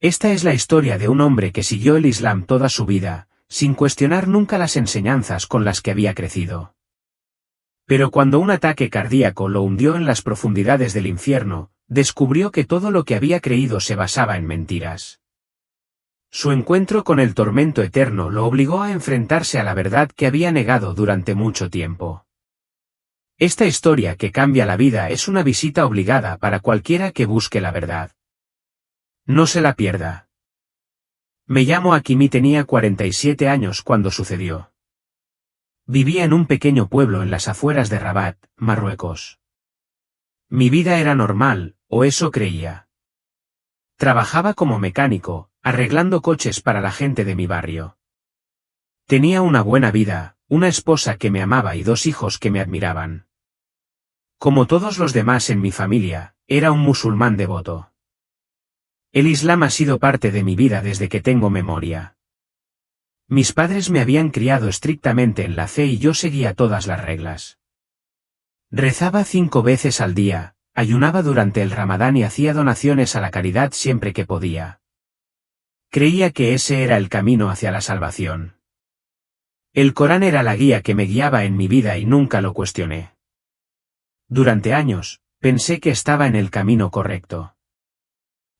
Esta es la historia de un hombre que siguió el Islam toda su vida, sin cuestionar nunca las enseñanzas con las que había crecido. Pero cuando un ataque cardíaco lo hundió en las profundidades del infierno, descubrió que todo lo que había creído se basaba en mentiras. Su encuentro con el tormento eterno lo obligó a enfrentarse a la verdad que había negado durante mucho tiempo. Esta historia que cambia la vida es una visita obligada para cualquiera que busque la verdad. No se la pierda. Me llamo Hakim y tenía 47 años cuando sucedió. Vivía en un pequeño pueblo en las afueras de Rabat, Marruecos. Mi vida era normal, o eso creía. Trabajaba como mecánico, arreglando coches para la gente de mi barrio. Tenía una buena vida, una esposa que me amaba y 2 hijos que me admiraban. Como todos los demás en mi familia, era un musulmán devoto. El Islam ha sido parte de mi vida desde que tengo memoria. Mis padres me habían criado estrictamente en la fe y yo seguía todas las reglas. Rezaba 5 veces al día, ayunaba durante el Ramadán y hacía donaciones a la caridad siempre que podía. Creía que ese era el camino hacia la salvación. El Corán era la guía que me guiaba en mi vida y nunca lo cuestioné. Durante años, pensé que estaba en el camino correcto.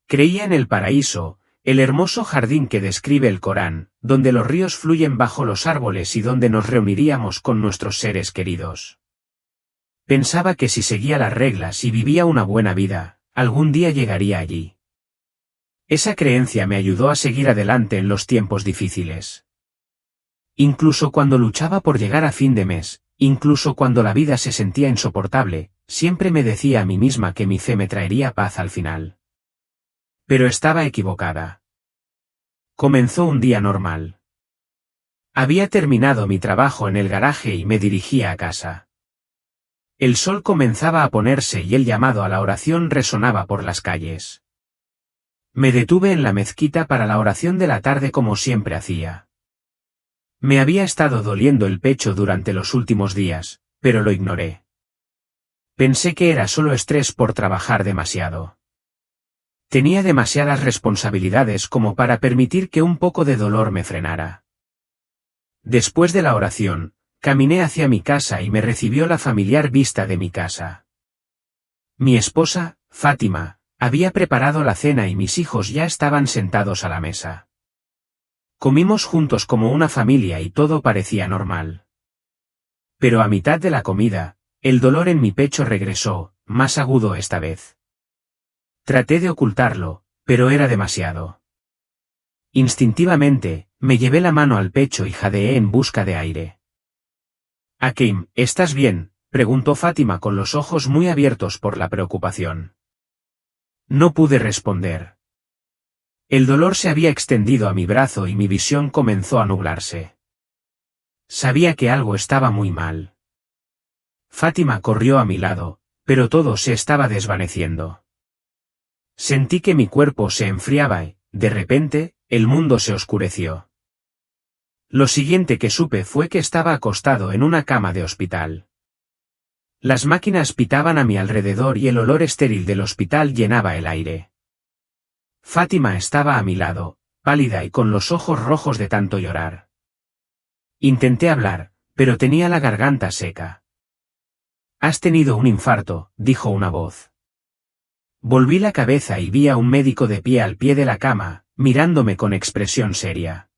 Creía en el paraíso, el hermoso jardín que describe el Corán, donde los ríos fluyen bajo los árboles y donde nos reuniríamos con nuestros seres queridos. Pensaba que si seguía las reglas y vivía una buena vida, algún día llegaría allí. Esa creencia me ayudó a seguir adelante en los tiempos difíciles. Incluso cuando luchaba por llegar a fin de mes, incluso cuando la vida se sentía insoportable, siempre me decía a mí misma que mi fe me traería paz al final. Pero estaba equivocada. Comenzó un día normal. Había terminado mi trabajo en el garaje y me dirigía a casa. El sol comenzaba a ponerse y el llamado a la oración resonaba por las calles. Me detuve en la mezquita para la oración de la tarde como siempre hacía. Me había estado doliendo el pecho durante los últimos días, pero lo ignoré. Pensé que era solo estrés por trabajar demasiado. Tenía demasiadas responsabilidades como para permitir que un poco de dolor me frenara. Después de la oración, caminé hacia mi casa y me recibió la familiar vista de mi casa. Mi esposa, Fátima, había preparado la cena y mis hijos ya estaban sentados a la mesa. Comimos juntos como una familia y todo parecía normal. Pero a mitad de la comida, el dolor en mi pecho regresó, más agudo esta vez. Traté de ocultarlo, pero era demasiado. Instintivamente, me llevé la mano al pecho y jadeé en busca de aire. Hakim, ¿estás bien?, preguntó Fátima con los ojos muy abiertos por la preocupación. No pude responder. El dolor se había extendido a mi brazo y mi visión comenzó a nublarse. Sabía que algo estaba muy mal. Fátima corrió a mi lado, pero todo se estaba desvaneciendo. Sentí que mi cuerpo se enfriaba y, de repente, el mundo se oscureció. Lo siguiente que supe fue que estaba acostado en una cama de hospital. Las máquinas pitaban a mi alrededor y el olor estéril del hospital llenaba el aire. Fátima estaba a mi lado, pálida y con los ojos rojos de tanto llorar. Intenté hablar, pero tenía la garganta seca. «Has tenido un infarto», dijo una voz. Volví la cabeza y vi a un médico de pie al pie de la cama, mirándome con expresión seria.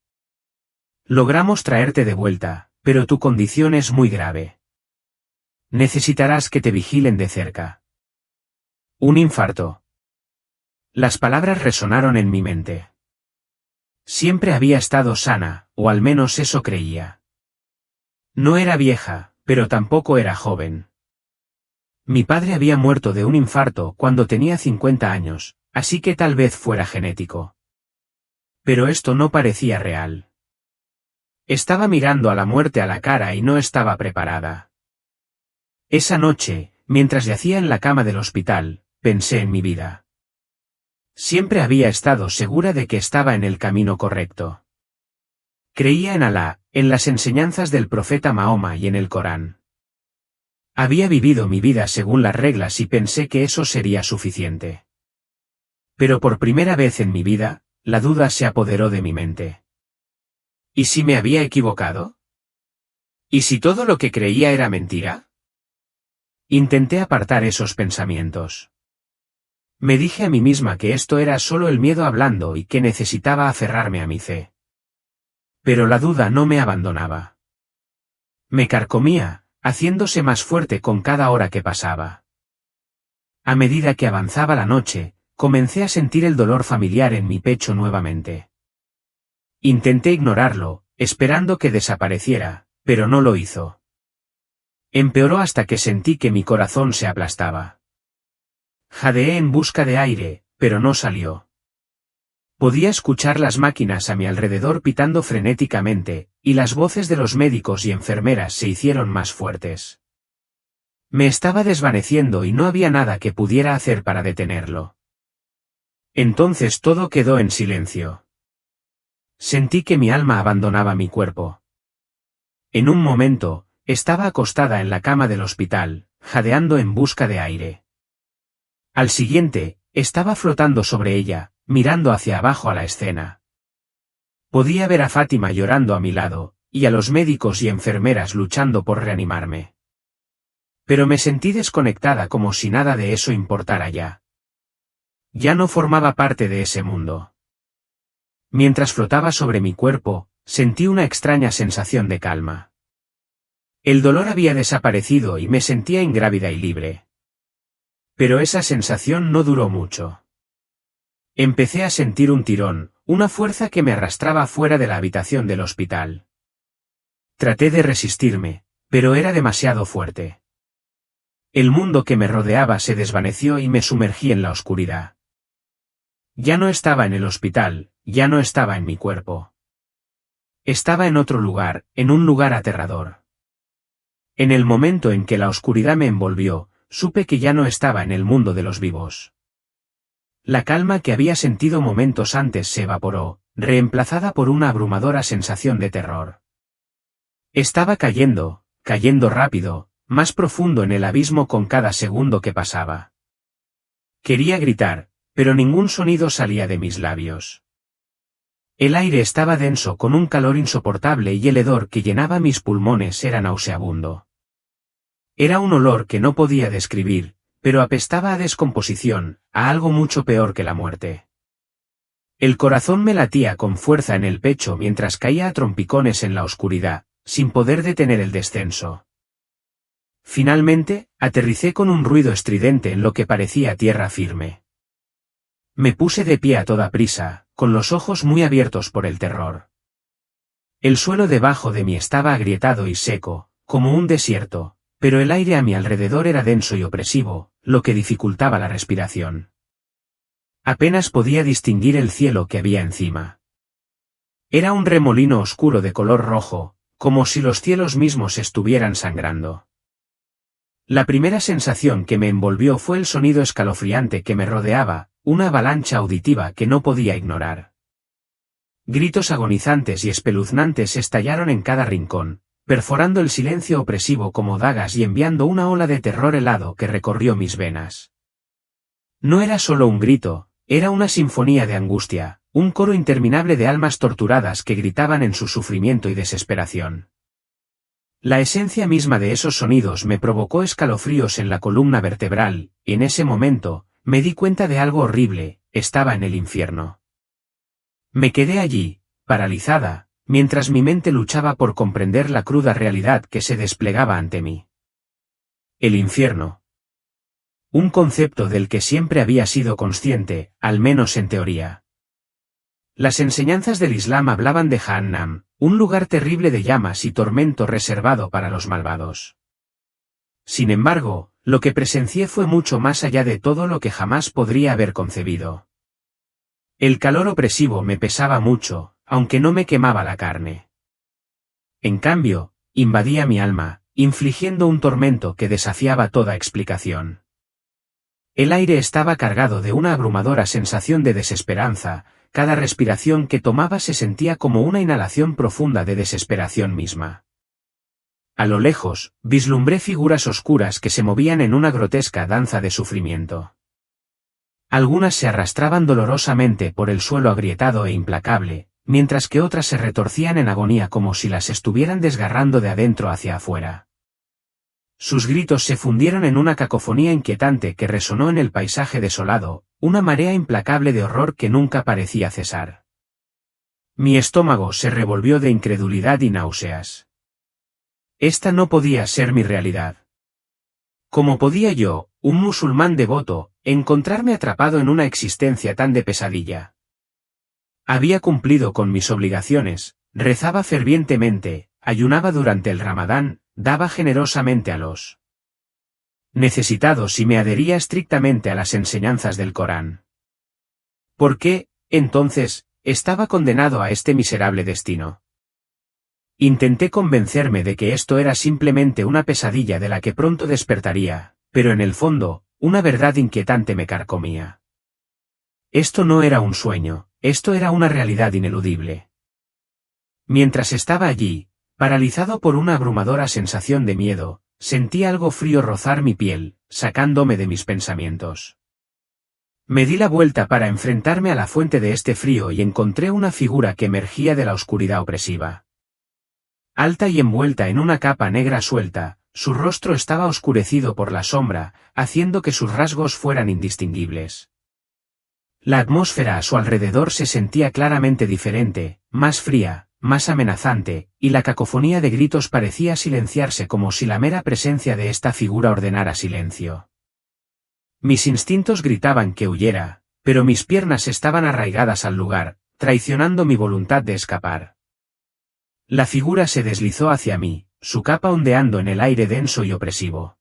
«Logramos traerte de vuelta, pero tu condición es muy grave. Necesitarás que te vigilen de cerca». «¿Un infarto?». Las palabras resonaron en mi mente. Siempre había estado sana, o al menos eso creía. No era vieja, pero tampoco era joven. Mi padre había muerto de un infarto cuando tenía 50 años, así que tal vez fuera genético. Pero esto no parecía real. Estaba mirando a la muerte a la cara y no estaba preparada. Esa noche, mientras yacía en la cama del hospital, pensé en mi vida. Siempre había estado segura de que estaba en el camino correcto. Creía en Alá, en las enseñanzas del profeta Mahoma y en el Corán. Había vivido mi vida según las reglas y pensé que eso sería suficiente. Pero por primera vez en mi vida, la duda se apoderó de mi mente. ¿Y si me había equivocado? ¿Y si todo lo que creía era mentira? Intenté apartar esos pensamientos. Me dije a mí misma que esto era solo el miedo hablando y que necesitaba aferrarme a mi fe. Pero la duda no me abandonaba. Me carcomía, haciéndose más fuerte con cada hora que pasaba. A medida que avanzaba la noche, comencé a sentir el dolor familiar en mi pecho nuevamente. Intenté ignorarlo, esperando que desapareciera, pero no lo hizo. Empeoró hasta que sentí que mi corazón se aplastaba. Jadeé en busca de aire, pero no salió. Podía escuchar las máquinas a mi alrededor pitando frenéticamente, y las voces de los médicos y enfermeras se hicieron más fuertes. Me estaba desvaneciendo y no había nada que pudiera hacer para detenerlo. Entonces todo quedó en silencio. Sentí que mi alma abandonaba mi cuerpo. En un momento, estaba acostada en la cama del hospital, jadeando en busca de aire. Al siguiente, estaba flotando sobre ella, mirando hacia abajo a la escena. Podía ver a Fátima llorando a mi lado, y a los médicos y enfermeras luchando por reanimarme. Pero me sentí desconectada como si nada de eso importara ya. Ya no formaba parte de ese mundo. Mientras flotaba sobre mi cuerpo, sentí una extraña sensación de calma. El dolor había desaparecido y me sentía ingrávida y libre. Pero esa sensación no duró mucho. Empecé a sentir un tirón, una fuerza que me arrastraba fuera de la habitación del hospital. Traté de resistirme, pero era demasiado fuerte. El mundo que me rodeaba se desvaneció y me sumergí en la oscuridad. Ya no estaba en el hospital, ya no estaba en mi cuerpo. Estaba en otro lugar, en un lugar aterrador. En el momento en que la oscuridad me envolvió, supe que ya no estaba en el mundo de los vivos. La calma que había sentido momentos antes se evaporó, reemplazada por una abrumadora sensación de terror. Estaba cayendo rápido, más profundo en el abismo con cada segundo que pasaba. Quería gritar, pero ningún sonido salía de mis labios. El aire estaba denso con un calor insoportable y el hedor que llenaba mis pulmones era nauseabundo. Era un olor que no podía describir, pero apestaba a descomposición, a algo mucho peor que la muerte. El corazón me latía con fuerza en el pecho mientras caía a trompicones en la oscuridad, sin poder detener el descenso. Finalmente, aterricé con un ruido estridente en lo que parecía tierra firme. Me puse de pie a toda prisa, con los ojos muy abiertos por el terror. El suelo debajo de mí estaba agrietado y seco, como un desierto, pero el aire a mi alrededor era denso y opresivo, lo que dificultaba la respiración. Apenas podía distinguir el cielo que había encima. Era un remolino oscuro de color rojo, como si los cielos mismos estuvieran sangrando. La primera sensación que me envolvió fue el sonido escalofriante que me rodeaba, una avalancha auditiva que no podía ignorar. Gritos agonizantes y espeluznantes estallaron en cada rincón, perforando el silencio opresivo como dagas y enviando una ola de terror helado que recorrió mis venas. No era solo un grito, era una sinfonía de angustia, un coro interminable de almas torturadas que gritaban en su sufrimiento y desesperación. La esencia misma de esos sonidos me provocó escalofríos en la columna vertebral, y en ese momento, me di cuenta de algo horrible, estaba en el infierno. Me quedé allí, paralizada, mientras mi mente luchaba por comprender la cruda realidad que se desplegaba ante mí. El infierno. Un concepto del que siempre había sido consciente, al menos en teoría. Las enseñanzas del Islam hablaban de Jahannam, un lugar terrible de llamas y tormento reservado para los malvados. Sin embargo, lo que presencié fue mucho más allá de todo lo que jamás podría haber concebido. El calor opresivo me pesaba mucho, aunque no me quemaba la carne. En cambio, invadía mi alma, infligiendo un tormento que desafiaba toda explicación. El aire estaba cargado de una abrumadora sensación de desesperanza, cada respiración que tomaba se sentía como una inhalación profunda de desesperación misma. A lo lejos, vislumbré figuras oscuras que se movían en una grotesca danza de sufrimiento. Algunas se arrastraban dolorosamente por el suelo agrietado e implacable, mientras que otras se retorcían en agonía como si las estuvieran desgarrando de adentro hacia afuera. Sus gritos se fundieron en una cacofonía inquietante que resonó en el paisaje desolado, una marea implacable de horror que nunca parecía cesar. Mi estómago se revolvió de incredulidad y náuseas. Esta no podía ser mi realidad. ¿Cómo podía yo, un musulmán devoto, encontrarme atrapado en una existencia tan de pesadilla? Había cumplido con mis obligaciones, rezaba fervientemente, ayunaba durante el Ramadán, daba generosamente a los necesitados y me adhería estrictamente a las enseñanzas del Corán. ¿Por qué, entonces, estaba condenado a este miserable destino? Intenté convencerme de que esto era simplemente una pesadilla de la que pronto despertaría, pero en el fondo, una verdad inquietante me carcomía. Esto no era un sueño, esto era una realidad ineludible. Mientras estaba allí, paralizado por una abrumadora sensación de miedo, sentí algo frío rozar mi piel, sacándome de mis pensamientos. Me di la vuelta para enfrentarme a la fuente de este frío y encontré una figura que emergía de la oscuridad opresiva. Alta y envuelta en una capa negra suelta, su rostro estaba oscurecido por la sombra, haciendo que sus rasgos fueran indistinguibles. La atmósfera a su alrededor se sentía claramente diferente, más fría, más amenazante, y la cacofonía de gritos parecía silenciarse como si la mera presencia de esta figura ordenara silencio. Mis instintos gritaban que huyera, pero mis piernas estaban arraigadas al lugar, traicionando mi voluntad de escapar. La figura se deslizó hacia mí, su capa ondeando en el aire denso y opresivo.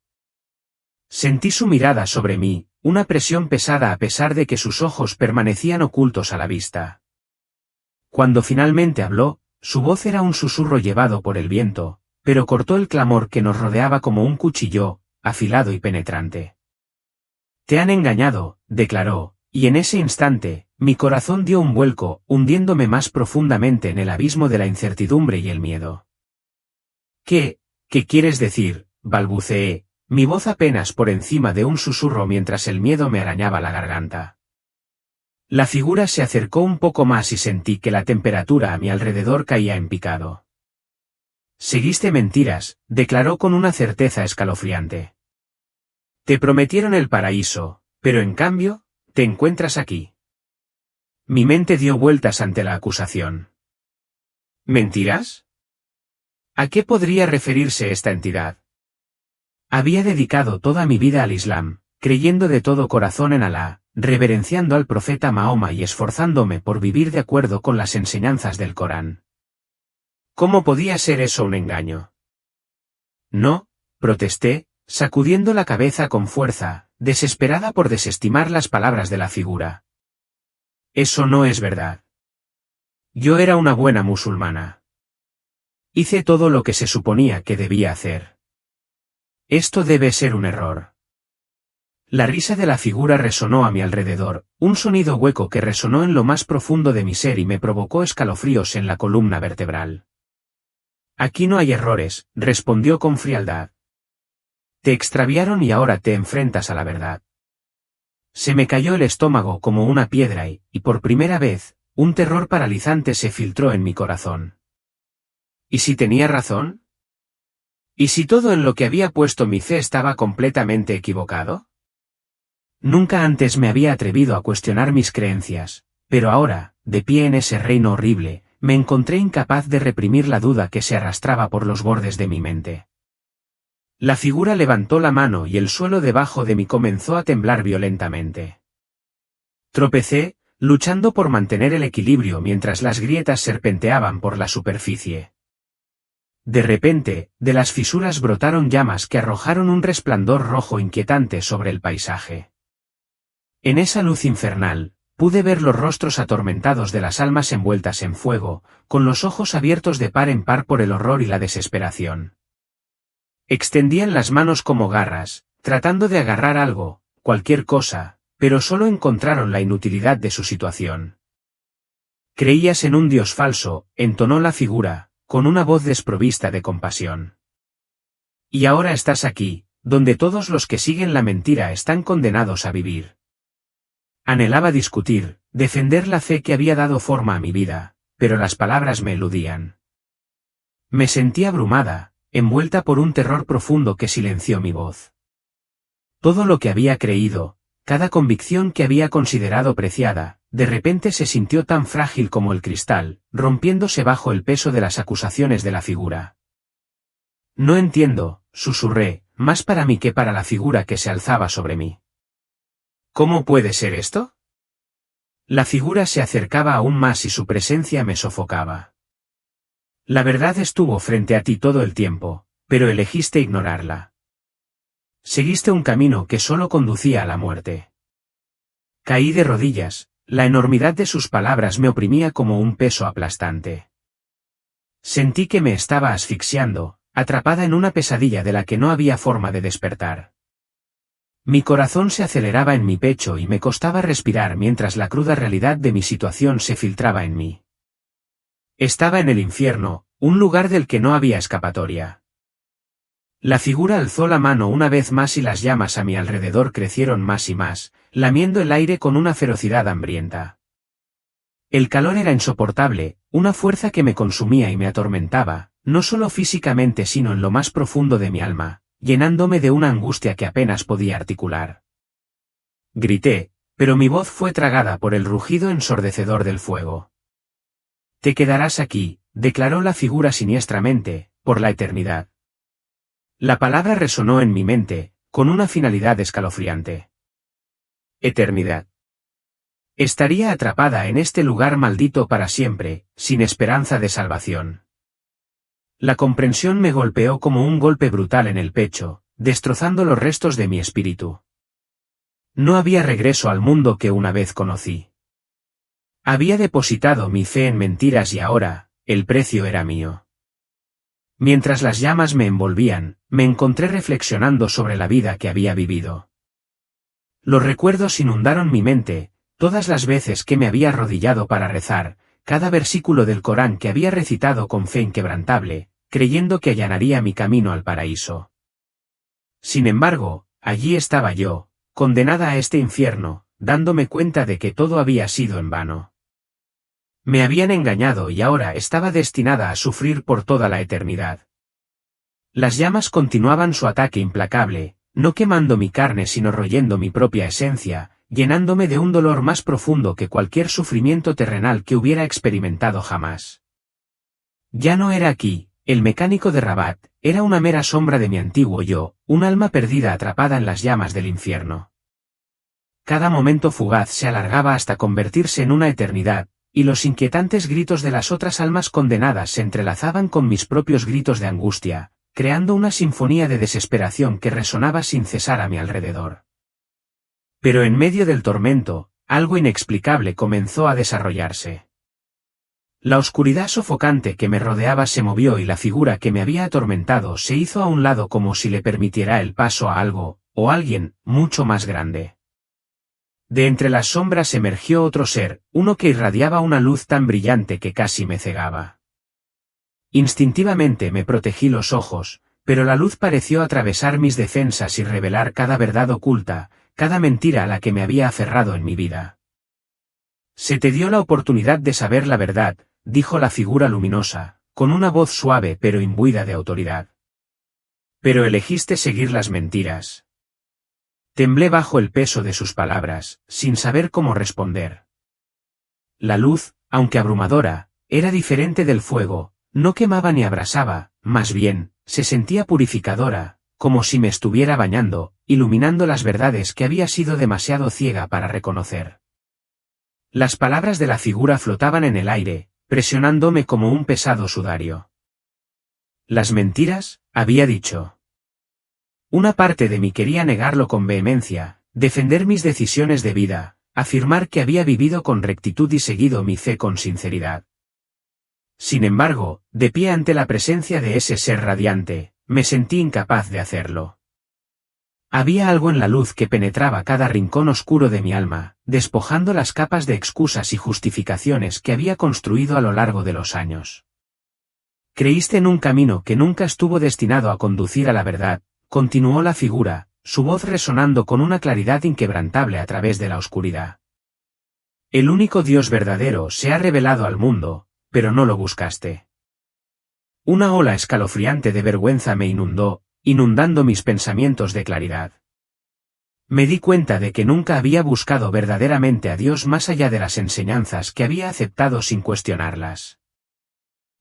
Sentí su mirada sobre mí, una presión pesada a pesar de que sus ojos permanecían ocultos a la vista. Cuando finalmente habló, su voz era un susurro llevado por el viento, pero cortó el clamor que nos rodeaba como un cuchillo, afilado y penetrante. «Te han engañado», declaró, y en ese instante, mi corazón dio un vuelco, hundiéndome más profundamente en el abismo de la incertidumbre y el miedo. «¿Qué quieres decir?», balbuceé, mi voz apenas por encima de un susurro mientras el miedo me arañaba la garganta. La figura se acercó un poco más y sentí que la temperatura a mi alrededor caía en picado. «Seguiste mentiras», declaró con una certeza escalofriante. «Te prometieron el paraíso, pero en cambio, te encuentras aquí». Mi mente dio vueltas ante la acusación. ¿Mentiras? ¿A qué podría referirse esta entidad? Había dedicado toda mi vida al Islam, creyendo de todo corazón en Alá, reverenciando al profeta Mahoma y esforzándome por vivir de acuerdo con las enseñanzas del Corán. ¿Cómo podía ser eso un engaño? No, protesté, sacudiendo la cabeza con fuerza, desesperada por desestimar las palabras de la figura. Eso no es verdad. Yo era una buena musulmana. Hice todo lo que se suponía que debía hacer. Esto debe ser un error. La risa de la figura resonó a mi alrededor, un sonido hueco que resonó en lo más profundo de mi ser y me provocó escalofríos en la columna vertebral. Aquí no hay errores, respondió con frialdad. Te extraviaron y ahora te enfrentas a la verdad. Se me cayó el estómago como una piedra y, por primera vez, un terror paralizante se filtró en mi corazón. ¿Y si tenía razón? ¿Y si todo en lo que había puesto mi fe estaba completamente equivocado? Nunca antes me había atrevido a cuestionar mis creencias, pero ahora, de pie en ese reino horrible, me encontré incapaz de reprimir la duda que se arrastraba por los bordes de mi mente. La figura levantó la mano y el suelo debajo de mí comenzó a temblar violentamente. Tropecé, luchando por mantener el equilibrio mientras las grietas serpenteaban por la superficie. De repente, de las fisuras brotaron llamas que arrojaron un resplandor rojo inquietante sobre el paisaje. En esa luz infernal, pude ver los rostros atormentados de las almas envueltas en fuego, con los ojos abiertos de par en par por el horror y la desesperación. Extendían las manos como garras, tratando de agarrar algo, cualquier cosa, pero solo encontraron la inutilidad de su situación. «Creías en un dios falso», entonó la figura, con una voz desprovista de compasión. «Y ahora estás aquí, donde todos los que siguen la mentira están condenados a vivir. Anhelaba discutir, defender la fe que había dado forma a mi vida, pero las palabras me eludían. Me sentí abrumada, envuelta por un terror profundo que silenció mi voz. Todo lo que había creído, cada convicción que había considerado preciada, de repente se sintió tan frágil como el cristal, rompiéndose bajo el peso de las acusaciones de la figura. No entiendo, susurré, más para mí que para la figura que se alzaba sobre mí. ¿Cómo puede ser esto? La figura se acercaba aún más y su presencia me sofocaba. La verdad estuvo frente a ti todo el tiempo, pero elegiste ignorarla. Seguiste un camino que solo conducía a la muerte. Caí de rodillas, la enormidad de sus palabras me oprimía como un peso aplastante. Sentí que me estaba asfixiando, atrapada en una pesadilla de la que no había forma de despertar. Mi corazón se aceleraba en mi pecho y me costaba respirar mientras la cruda realidad de mi situación se filtraba en mí. Estaba en el infierno, un lugar del que no había escapatoria. La figura alzó la mano una vez más y las llamas a mi alrededor crecieron más y más, lamiendo el aire con una ferocidad hambrienta. El calor era insoportable, una fuerza que me consumía y me atormentaba, no solo físicamente sino en lo más profundo de mi alma, llenándome de una angustia que apenas podía articular. Grité, pero mi voz fue tragada por el rugido ensordecedor del fuego. Te quedarás aquí, declaró la figura siniestramente, por la eternidad. La palabra resonó en mi mente, con una finalidad escalofriante. Eternidad. Estaría atrapada en este lugar maldito para siempre, sin esperanza de salvación. La comprensión me golpeó como un golpe brutal en el pecho, destrozando los restos de mi espíritu. No había regreso al mundo que una vez conocí. Había depositado mi fe en mentiras y ahora, el precio era mío. Mientras las llamas me envolvían, me encontré reflexionando sobre la vida que había vivido. Los recuerdos inundaron mi mente, todas las veces que me había arrodillado para rezar, cada versículo del Corán que había recitado con fe inquebrantable, creyendo que allanaría mi camino al paraíso. Sin embargo, allí estaba yo, condenada a este infierno, dándome cuenta de que todo había sido en vano. Me habían engañado y ahora estaba destinada a sufrir por toda la eternidad. Las llamas continuaban su ataque implacable, no quemando mi carne sino royendo mi propia esencia, llenándome de un dolor más profundo que cualquier sufrimiento terrenal que hubiera experimentado jamás. Ya no era aquí, el mecánico de Rabat, era una mera sombra de mi antiguo yo, un alma perdida atrapada en las llamas del infierno. Cada momento fugaz se alargaba hasta convertirse en una eternidad, y los inquietantes gritos de las otras almas condenadas se entrelazaban con mis propios gritos de angustia, creando una sinfonía de desesperación que resonaba sin cesar a mi alrededor. Pero en medio del tormento, algo inexplicable comenzó a desarrollarse. La oscuridad sofocante que me rodeaba se movió y la figura que me había atormentado se hizo a un lado como si le permitiera el paso a algo, o alguien, mucho más grande. De entre las sombras emergió otro ser, uno que irradiaba una luz tan brillante que casi me cegaba. Instintivamente me protegí los ojos, pero la luz pareció atravesar mis defensas y revelar cada verdad oculta, cada mentira a la que me había aferrado en mi vida. Se te dio la oportunidad de saber la verdad, dijo la figura luminosa, con una voz suave pero imbuida de autoridad. Pero elegiste seguir las mentiras. Temblé bajo el peso de sus palabras, sin saber cómo responder. La luz, aunque abrumadora, era diferente del fuego, no quemaba ni abrasaba, más bien, se sentía purificadora, como si me estuviera bañando, iluminando las verdades que había sido demasiado ciega para reconocer. Las palabras de la figura flotaban en el aire, presionándome como un pesado sudario. Las mentiras, había dicho. Una parte de mí quería negarlo con vehemencia, defender mis decisiones de vida, afirmar que había vivido con rectitud y seguido mi fe con sinceridad. Sin embargo, de pie ante la presencia de ese ser radiante, me sentí incapaz de hacerlo. Había algo en la luz que penetraba cada rincón oscuro de mi alma, despojando las capas de excusas y justificaciones que había construido a lo largo de los años. Creíste en un camino que nunca estuvo destinado a conducir a la verdad, continuó la figura, su voz resonando con una claridad inquebrantable a través de la oscuridad. El único Dios verdadero se ha revelado al mundo, pero no lo buscaste. Una ola escalofriante de vergüenza me inundó, inundando mis pensamientos de claridad. Me di cuenta de que nunca había buscado verdaderamente a Dios más allá de las enseñanzas que había aceptado sin cuestionarlas.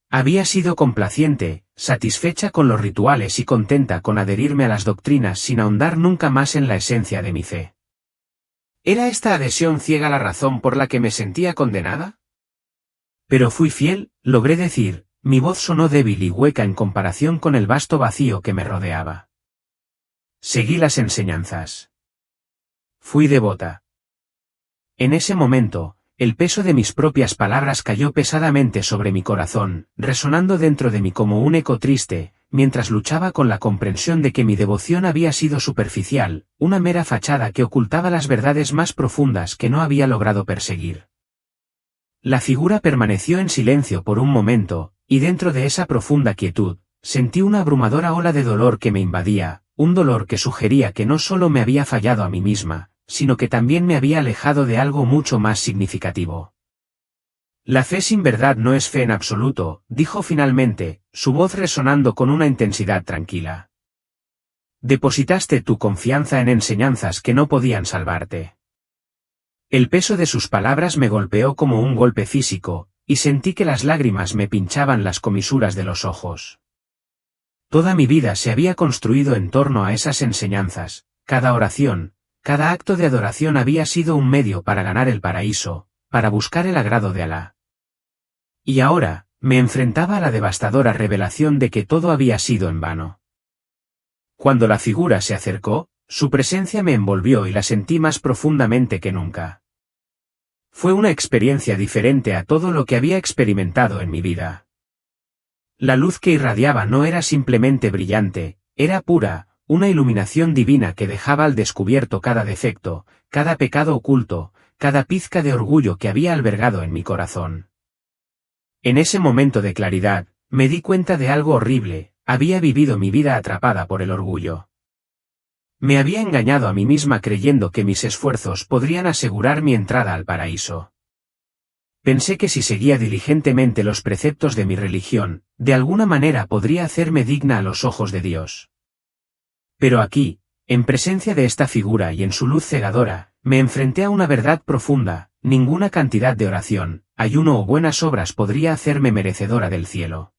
Había sido complaciente, satisfecha con los rituales y contenta con adherirme a las doctrinas sin ahondar nunca más en la esencia de mi fe. ¿Era esta adhesión ciega la razón por la que me sentía condenada? Pero fui fiel, logré decir, mi voz sonó débil y hueca en comparación con el vasto vacío que me rodeaba. Seguí las enseñanzas. Fui devota. En ese momento, el peso de mis propias palabras cayó pesadamente sobre mi corazón, resonando dentro de mí como un eco triste, mientras luchaba con la comprensión de que mi devoción había sido superficial, una mera fachada que ocultaba las verdades más profundas que no había logrado perseguir. La figura permaneció en silencio por un momento, y dentro de esa profunda quietud, sentí una abrumadora ola de dolor que me invadía, un dolor que sugería que no solo me había fallado a mí misma, sino que también me había alejado de algo mucho más significativo. La fe sin verdad no es fe en absoluto, dijo finalmente, su voz resonando con una intensidad tranquila. Depositaste tu confianza en enseñanzas que no podían salvarte. El peso de sus palabras me golpeó como un golpe físico, y sentí que las lágrimas me pinchaban las comisuras de los ojos. Toda mi vida se había construido en torno a esas enseñanzas, cada oración, cada acto de adoración había sido un medio para ganar el paraíso, para buscar el agrado de Alá. Y ahora, me enfrentaba a la devastadora revelación de que todo había sido en vano. Cuando la figura se acercó, su presencia me envolvió y la sentí más profundamente que nunca. Fue una experiencia diferente a todo lo que había experimentado en mi vida. La luz que irradiaba no era simplemente brillante, era pura, una iluminación divina que dejaba al descubierto cada defecto, cada pecado oculto, cada pizca de orgullo que había albergado en mi corazón. En ese momento de claridad, me di cuenta de algo horrible, había vivido mi vida atrapada por el orgullo. Me había engañado a mí misma creyendo que mis esfuerzos podrían asegurar mi entrada al paraíso. Pensé que si seguía diligentemente los preceptos de mi religión, de alguna manera podría hacerme digna a los ojos de Dios. Pero aquí, en presencia de esta figura y en su luz cegadora, me enfrenté a una verdad profunda: ninguna cantidad de oración, ayuno o buenas obras podría hacerme merecedora del cielo.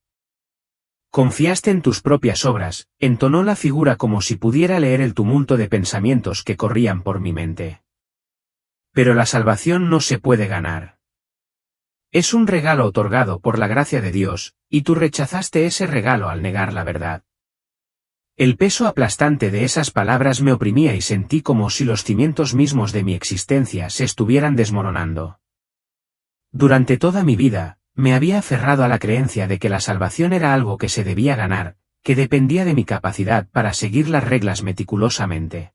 Confiaste en tus propias obras, entonó la figura como si pudiera leer el tumulto de pensamientos que corrían por mi mente. Pero la salvación no se puede ganar. Es un regalo otorgado por la gracia de Dios, y tú rechazaste ese regalo al negar la verdad. El peso aplastante de esas palabras me oprimía y sentí como si los cimientos mismos de mi existencia se estuvieran desmoronando. Durante toda mi vida, me había aferrado a la creencia de que la salvación era algo que se debía ganar, que dependía de mi capacidad para seguir las reglas meticulosamente.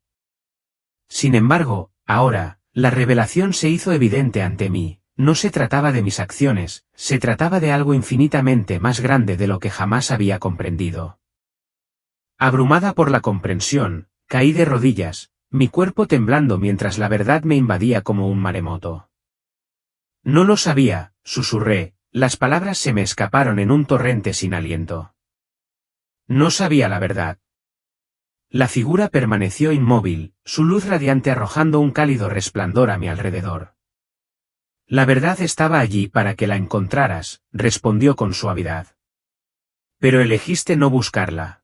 Sin embargo, ahora, la revelación se hizo evidente ante mí, no se trataba de mis acciones, se trataba de algo infinitamente más grande de lo que jamás había comprendido. Abrumada por la comprensión, caí de rodillas, mi cuerpo temblando mientras la verdad me invadía como un maremoto. No lo sabía, susurré, las palabras se me escaparon en un torrente sin aliento. No sabía la verdad. La figura permaneció inmóvil, su luz radiante arrojando un cálido resplandor a mi alrededor. La verdad estaba allí para que la encontraras, respondió con suavidad. Pero elegiste no buscarla.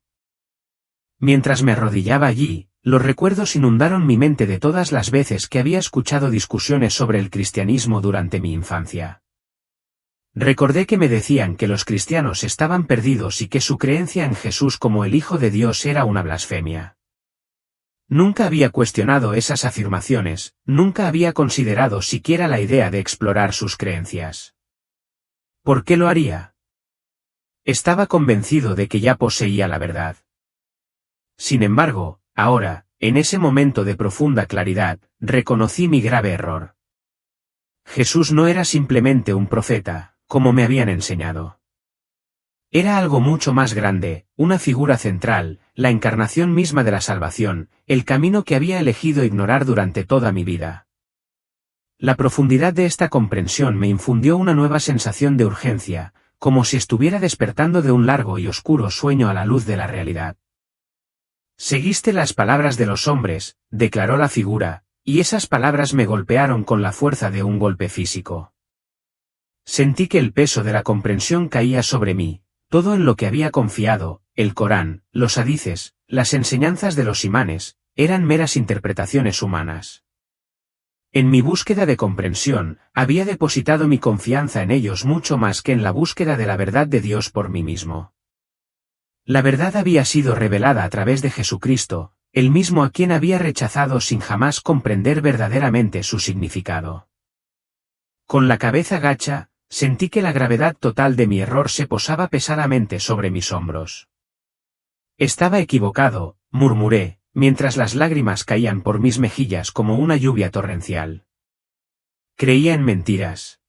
Mientras me arrodillaba allí, los recuerdos inundaron mi mente de todas las veces que había escuchado discusiones sobre el cristianismo durante mi infancia. Recordé que me decían que los cristianos estaban perdidos y que su creencia en Jesús como el Hijo de Dios era una blasfemia. Nunca había cuestionado esas afirmaciones, nunca había considerado siquiera la idea de explorar sus creencias. ¿Por qué lo haría? Estaba convencido de que ya poseía la verdad. Sin embargo, ahora, en ese momento de profunda claridad, reconocí mi grave error. Jesús no era simplemente un profeta, como me habían enseñado. Era algo mucho más grande, una figura central, la encarnación misma de la salvación, el camino que había elegido ignorar durante toda mi vida. La profundidad de esta comprensión me infundió una nueva sensación de urgencia, como si estuviera despertando de un largo y oscuro sueño a la luz de la realidad. Seguiste las palabras de los hombres, declaró la figura, y esas palabras me golpearon con la fuerza de un golpe físico. Sentí que el peso de la comprensión caía sobre mí, todo en lo que había confiado, el Corán, los hadices, las enseñanzas de los imanes, eran meras interpretaciones humanas. En mi búsqueda de comprensión, había depositado mi confianza en ellos mucho más que en la búsqueda de la verdad de Dios por mí mismo. La verdad había sido revelada a través de Jesucristo, el mismo a quien había rechazado sin jamás comprender verdaderamente su significado. Con la cabeza gacha, sentí que la gravedad total de mi error se posaba pesadamente sobre mis hombros. Estaba equivocado, murmuré, mientras las lágrimas caían por mis mejillas como una lluvia torrencial. Creía en mentiras.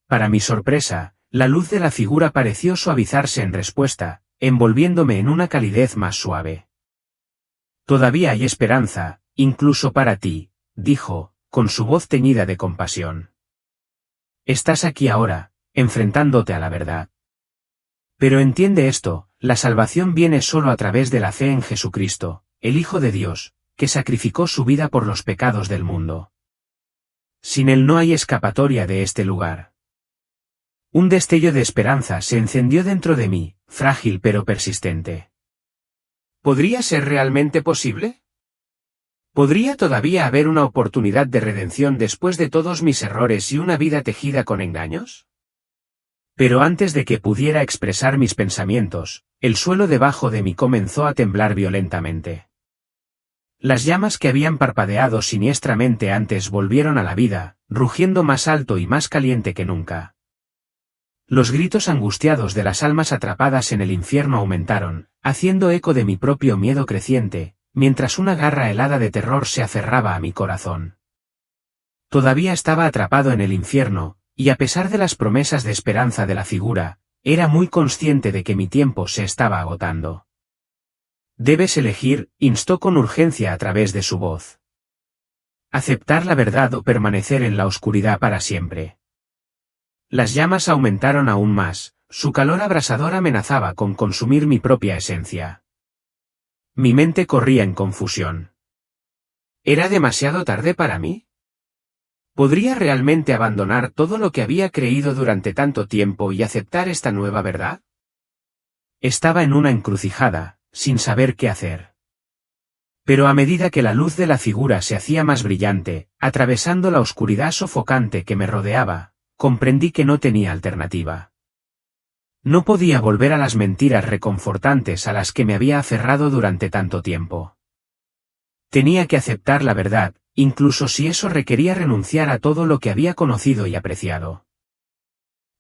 Para mi sorpresa, la luz de la figura pareció suavizarse en respuesta, envolviéndome en una calidez más suave. Todavía hay esperanza, incluso para ti, dijo, con su voz teñida de compasión. Estás aquí ahora, enfrentándote a la verdad. Pero entiende esto, la salvación viene solo a través de la fe en Jesucristo, el Hijo de Dios, que sacrificó su vida por los pecados del mundo. Sin él no hay escapatoria de este lugar. Un destello de esperanza se encendió dentro de mí, frágil pero persistente. ¿Podría ser realmente posible? ¿Podría todavía haber una oportunidad de redención después de todos mis errores y una vida tejida con engaños? Pero antes de que pudiera expresar mis pensamientos, el suelo debajo de mí comenzó a temblar violentamente. Las llamas que habían parpadeado siniestramente antes volvieron a la vida, rugiendo más alto y más caliente que nunca. Los gritos angustiados de las almas atrapadas en el infierno aumentaron, haciendo eco de mi propio miedo creciente, mientras una garra helada de terror se aferraba a mi corazón. Todavía estaba atrapado en el infierno, y a pesar de las promesas de esperanza de la figura, era muy consciente de que mi tiempo se estaba agotando. Debes elegir, instó con urgencia a través de su voz. Aceptar la verdad o permanecer en la oscuridad para siempre. Las llamas aumentaron aún más, su calor abrasador amenazaba con consumir mi propia esencia. Mi mente corría en confusión. ¿Era demasiado tarde para mí? ¿Podría realmente abandonar todo lo que había creído durante tanto tiempo y aceptar esta nueva verdad? Estaba en una encrucijada, sin saber qué hacer. Pero a medida que la luz de la figura se hacía más brillante, atravesando la oscuridad sofocante que me rodeaba, comprendí que no tenía alternativa. No podía volver a las mentiras reconfortantes a las que me había aferrado durante tanto tiempo. Tenía que aceptar la verdad, incluso si eso requería renunciar a todo lo que había conocido y apreciado.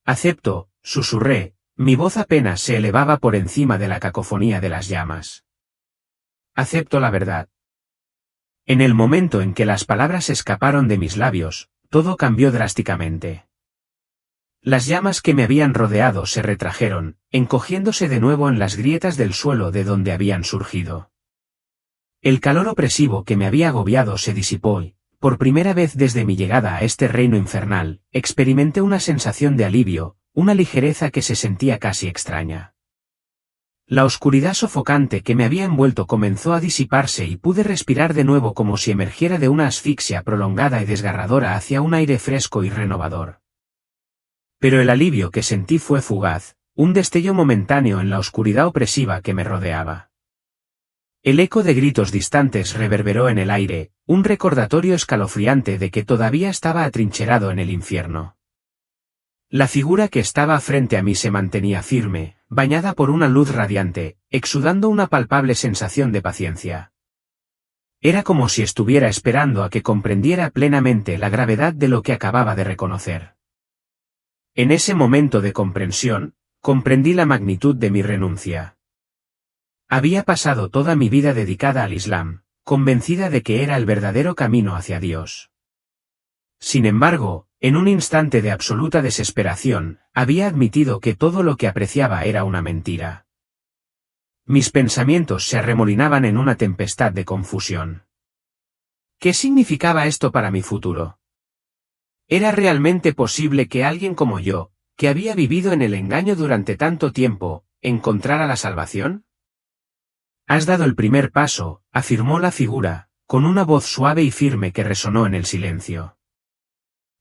Acepto, susurré, mi voz apenas se elevaba por encima de la cacofonía de las llamas. Acepto la verdad. En el momento en que las palabras escaparon de mis labios, todo cambió drásticamente. Las llamas que me habían rodeado se retrajeron, encogiéndose de nuevo en las grietas del suelo de donde habían surgido. El calor opresivo que me había agobiado se disipó y, por primera vez desde mi llegada a este reino infernal, experimenté una sensación de alivio, una ligereza que se sentía casi extraña. La oscuridad sofocante que me había envuelto comenzó a disiparse y pude respirar de nuevo como si emergiera de una asfixia prolongada y desgarradora hacia un aire fresco y renovador. Pero el alivio que sentí fue fugaz, un destello momentáneo en la oscuridad opresiva que me rodeaba. El eco de gritos distantes reverberó en el aire, un recordatorio escalofriante de que todavía estaba atrincherado en el infierno. La figura que estaba frente a mí se mantenía firme, bañada por una luz radiante, exudando una palpable sensación de paciencia. Era como si estuviera esperando a que comprendiera plenamente la gravedad de lo que acababa de reconocer. En ese momento de comprensión, comprendí la magnitud de mi renuncia. Había pasado toda mi vida dedicada al Islam, convencida de que era el verdadero camino hacia Dios. Sin embargo, en un instante de absoluta desesperación, había admitido que todo lo que apreciaba era una mentira. Mis pensamientos se arremolinaban en una tempestad de confusión. ¿Qué significaba esto para mi futuro? ¿Era realmente posible que alguien como yo, que había vivido en el engaño durante tanto tiempo, encontrara la salvación? Has dado el primer paso, afirmó la figura, con una voz suave y firme que resonó en el silencio.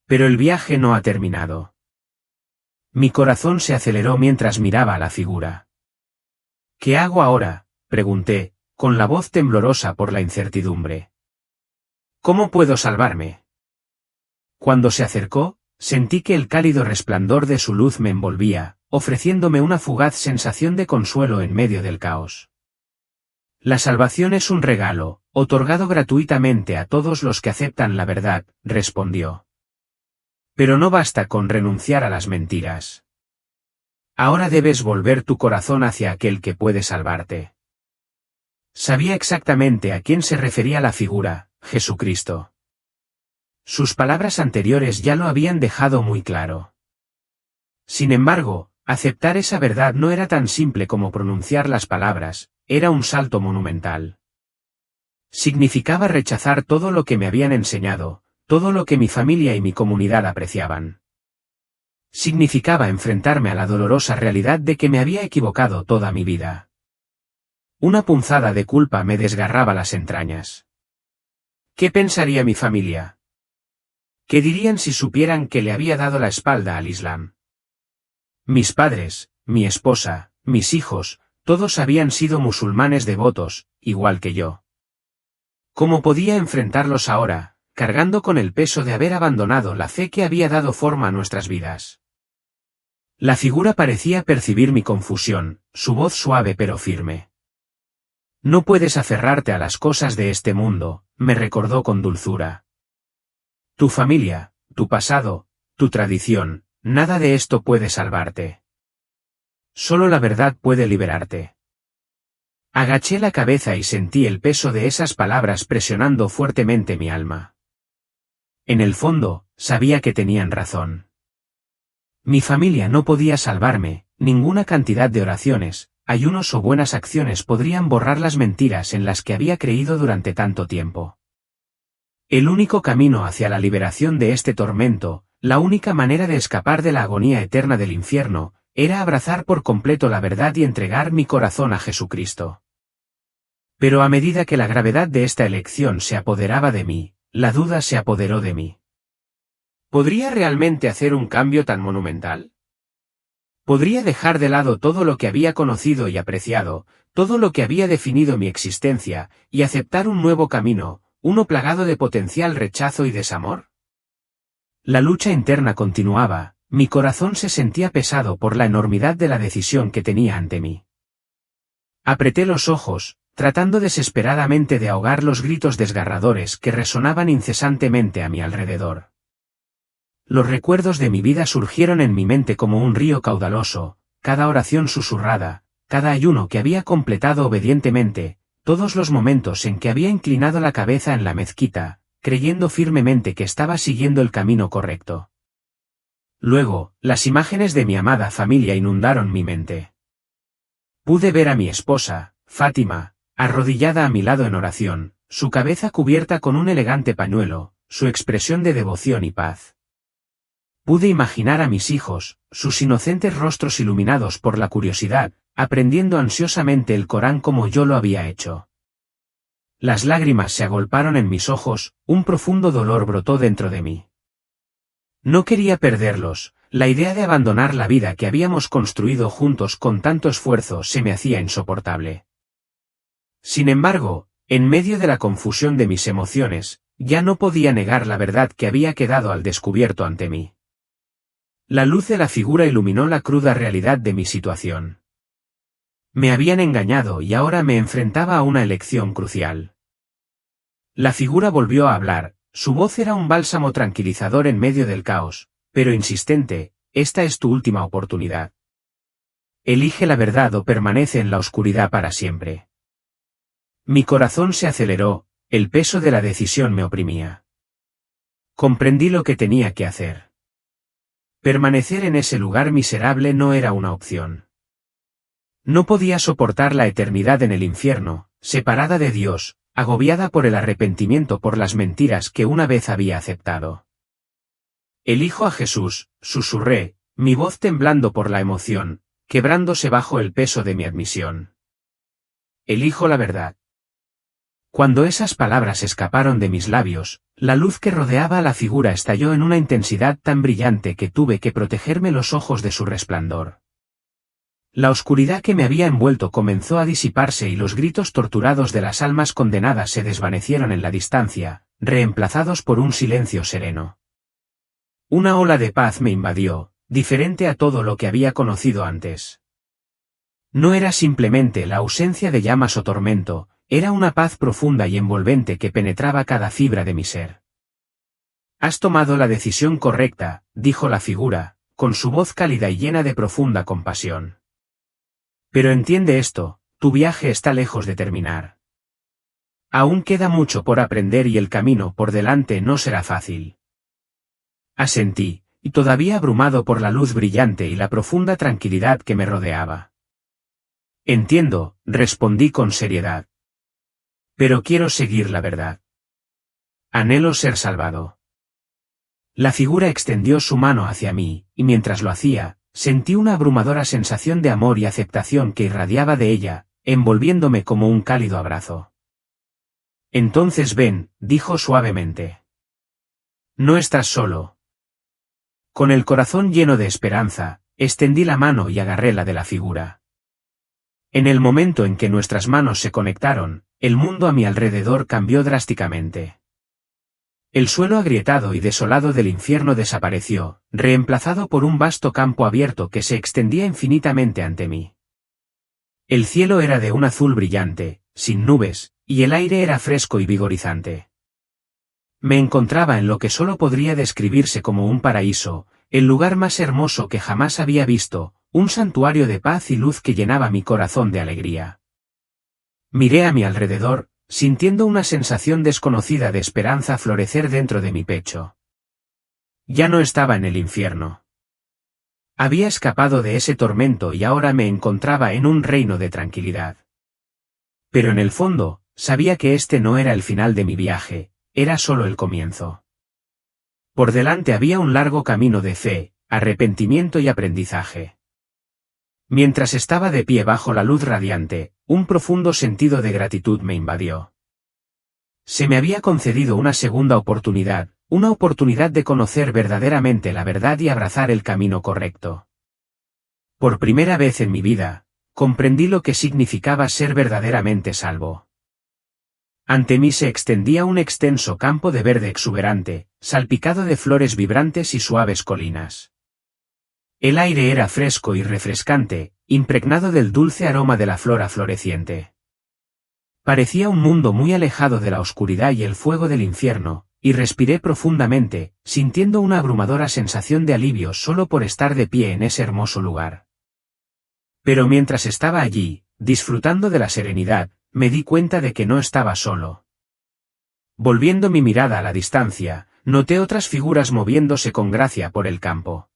Pero el viaje no ha terminado. Mi corazón se aceleró mientras miraba a la figura. ¿Qué hago ahora?, pregunté, con la voz temblorosa por la incertidumbre. ¿Cómo puedo salvarme? Cuando se acercó, sentí que el cálido resplandor de su luz me envolvía, ofreciéndome una fugaz sensación de consuelo en medio del caos. La salvación es un regalo, otorgado gratuitamente a todos los que aceptan la verdad, respondió. Pero no basta con renunciar a las mentiras. Ahora debes volver tu corazón hacia aquel que puede salvarte. Sabía exactamente a quién se refería la figura, Jesucristo. Sus palabras anteriores ya lo habían dejado muy claro. Sin embargo, aceptar esa verdad no era tan simple como pronunciar las palabras, era un salto monumental. Significaba rechazar todo lo que me habían enseñado, todo lo que mi familia y mi comunidad apreciaban. Significaba enfrentarme a la dolorosa realidad de que me había equivocado toda mi vida. Una punzada de culpa me desgarraba las entrañas. ¿Qué pensaría mi familia? ¿Qué dirían si supieran que le había dado la espalda al Islam? Mis padres, mi esposa, mis hijos, todos habían sido musulmanes devotos, igual que yo. ¿Cómo podía enfrentarlos ahora, cargando con el peso de haber abandonado la fe que había dado forma a nuestras vidas? La figura parecía percibir mi confusión, su voz suave pero firme. No puedes aferrarte a las cosas de este mundo, me recordó con dulzura. Tu familia, tu pasado, tu tradición, nada de esto puede salvarte. Solo la verdad puede liberarte. Agaché la cabeza y sentí el peso de esas palabras presionando fuertemente mi alma. En el fondo, sabía que tenían razón. Mi familia no podía salvarme, ninguna cantidad de oraciones, ayunos o buenas acciones podrían borrar las mentiras en las que había creído durante tanto tiempo. El único camino hacia la liberación de este tormento, la única manera de escapar de la agonía eterna del infierno, era abrazar por completo la verdad y entregar mi corazón a Jesucristo. Pero a medida que la gravedad de esta elección se apoderaba de mí, la duda se apoderó de mí. ¿Podría realmente hacer un cambio tan monumental? ¿Podría dejar de lado todo lo que había conocido y apreciado, todo lo que había definido mi existencia, y aceptar un nuevo camino, uno plagado de potencial rechazo y desamor? La lucha interna continuaba, mi corazón se sentía pesado por la enormidad de la decisión que tenía ante mí. Apreté los ojos, tratando desesperadamente de ahogar los gritos desgarradores que resonaban incesantemente a mi alrededor. Los recuerdos de mi vida surgieron en mi mente como un río caudaloso, cada oración susurrada, cada ayuno que había completado obedientemente, todos los momentos en que había inclinado la cabeza en la mezquita, creyendo firmemente que estaba siguiendo el camino correcto. Luego, las imágenes de mi amada familia inundaron mi mente. Pude ver a mi esposa, Fátima, arrodillada a mi lado en oración, su cabeza cubierta con un elegante pañuelo, su expresión de devoción y paz. Pude imaginar a mis hijos, sus inocentes rostros iluminados por la curiosidad, aprendiendo ansiosamente el Corán como yo lo había hecho. Las lágrimas se agolparon en mis ojos, un profundo dolor brotó dentro de mí. No quería perderlos, la idea de abandonar la vida que habíamos construido juntos con tanto esfuerzo se me hacía insoportable. Sin embargo, en medio de la confusión de mis emociones, ya no podía negar la verdad que había quedado al descubierto ante mí. La luz de la figura iluminó la cruda realidad de mi situación. Me habían engañado y ahora me enfrentaba a una elección crucial. La figura volvió a hablar, su voz era un bálsamo tranquilizador en medio del caos, pero insistente, esta es tu última oportunidad. Elige la verdad o permanece en la oscuridad para siempre. Mi corazón se aceleró, el peso de la decisión me oprimía. Comprendí lo que tenía que hacer. Permanecer en ese lugar miserable no era una opción. No podía soportar la eternidad en el infierno, separada de Dios, agobiada por el arrepentimiento por las mentiras que una vez había aceptado. Elijo a Jesús, susurré, mi voz temblando por la emoción, quebrándose bajo el peso de mi admisión. Elijo la verdad. Cuando esas palabras escaparon de mis labios, la luz que rodeaba a la figura estalló en una intensidad tan brillante que tuve que protegerme los ojos de su resplandor. La oscuridad que me había envuelto comenzó a disiparse y los gritos torturados de las almas condenadas se desvanecieron en la distancia, reemplazados por un silencio sereno. Una ola de paz me invadió, diferente a todo lo que había conocido antes. No era simplemente la ausencia de llamas o tormento, era una paz profunda y envolvente que penetraba cada fibra de mi ser. «Has tomado la decisión correcta», dijo la figura, con su voz cálida y llena de profunda compasión. «Pero entiende esto, tu viaje está lejos de terminar. Aún queda mucho por aprender y el camino por delante no será fácil». Asentí, y todavía abrumado por la luz brillante y la profunda tranquilidad que me rodeaba. «Entiendo», respondí con seriedad. «Pero quiero seguir la verdad. Anhelo ser salvado». La figura extendió su mano hacia mí, y mientras lo hacía, sentí una abrumadora sensación de amor y aceptación que irradiaba de ella, envolviéndome como un cálido abrazo. «Entonces ven», dijo suavemente. «No estás solo». Con el corazón lleno de esperanza, extendí la mano y agarré la de la figura. En el momento en que nuestras manos se conectaron, el mundo a mi alrededor cambió drásticamente. El suelo agrietado y desolado del infierno desapareció, reemplazado por un vasto campo abierto que se extendía infinitamente ante mí. El cielo era de un azul brillante, sin nubes, y el aire era fresco y vigorizante. Me encontraba en lo que solo podría describirse como un paraíso, el lugar más hermoso que jamás había visto, un santuario de paz y luz que llenaba mi corazón de alegría. Miré a mi alrededor, sintiendo una sensación desconocida de esperanza florecer dentro de mi pecho. Ya no estaba en el infierno. Había escapado de ese tormento y ahora me encontraba en un reino de tranquilidad. Pero en el fondo, sabía que este no era el final de mi viaje, era solo el comienzo. Por delante había un largo camino de fe, arrepentimiento y aprendizaje. Mientras estaba de pie bajo la luz radiante, un profundo sentido de gratitud me invadió. Se me había concedido una segunda oportunidad, una oportunidad de conocer verdaderamente la verdad y abrazar el camino correcto. Por primera vez en mi vida, comprendí lo que significaba ser verdaderamente salvo. Ante mí se extendía un extenso campo de verde exuberante, salpicado de flores vibrantes y suaves colinas. El aire era fresco y refrescante, impregnado del dulce aroma de la flora floreciente. Parecía un mundo muy alejado de la oscuridad y el fuego del infierno, y respiré profundamente, sintiendo una abrumadora sensación de alivio solo por estar de pie en ese hermoso lugar. Pero mientras estaba allí, disfrutando de la serenidad, me di cuenta de que no estaba solo. Volviendo mi mirada a la distancia, noté otras figuras moviéndose con gracia por el campo.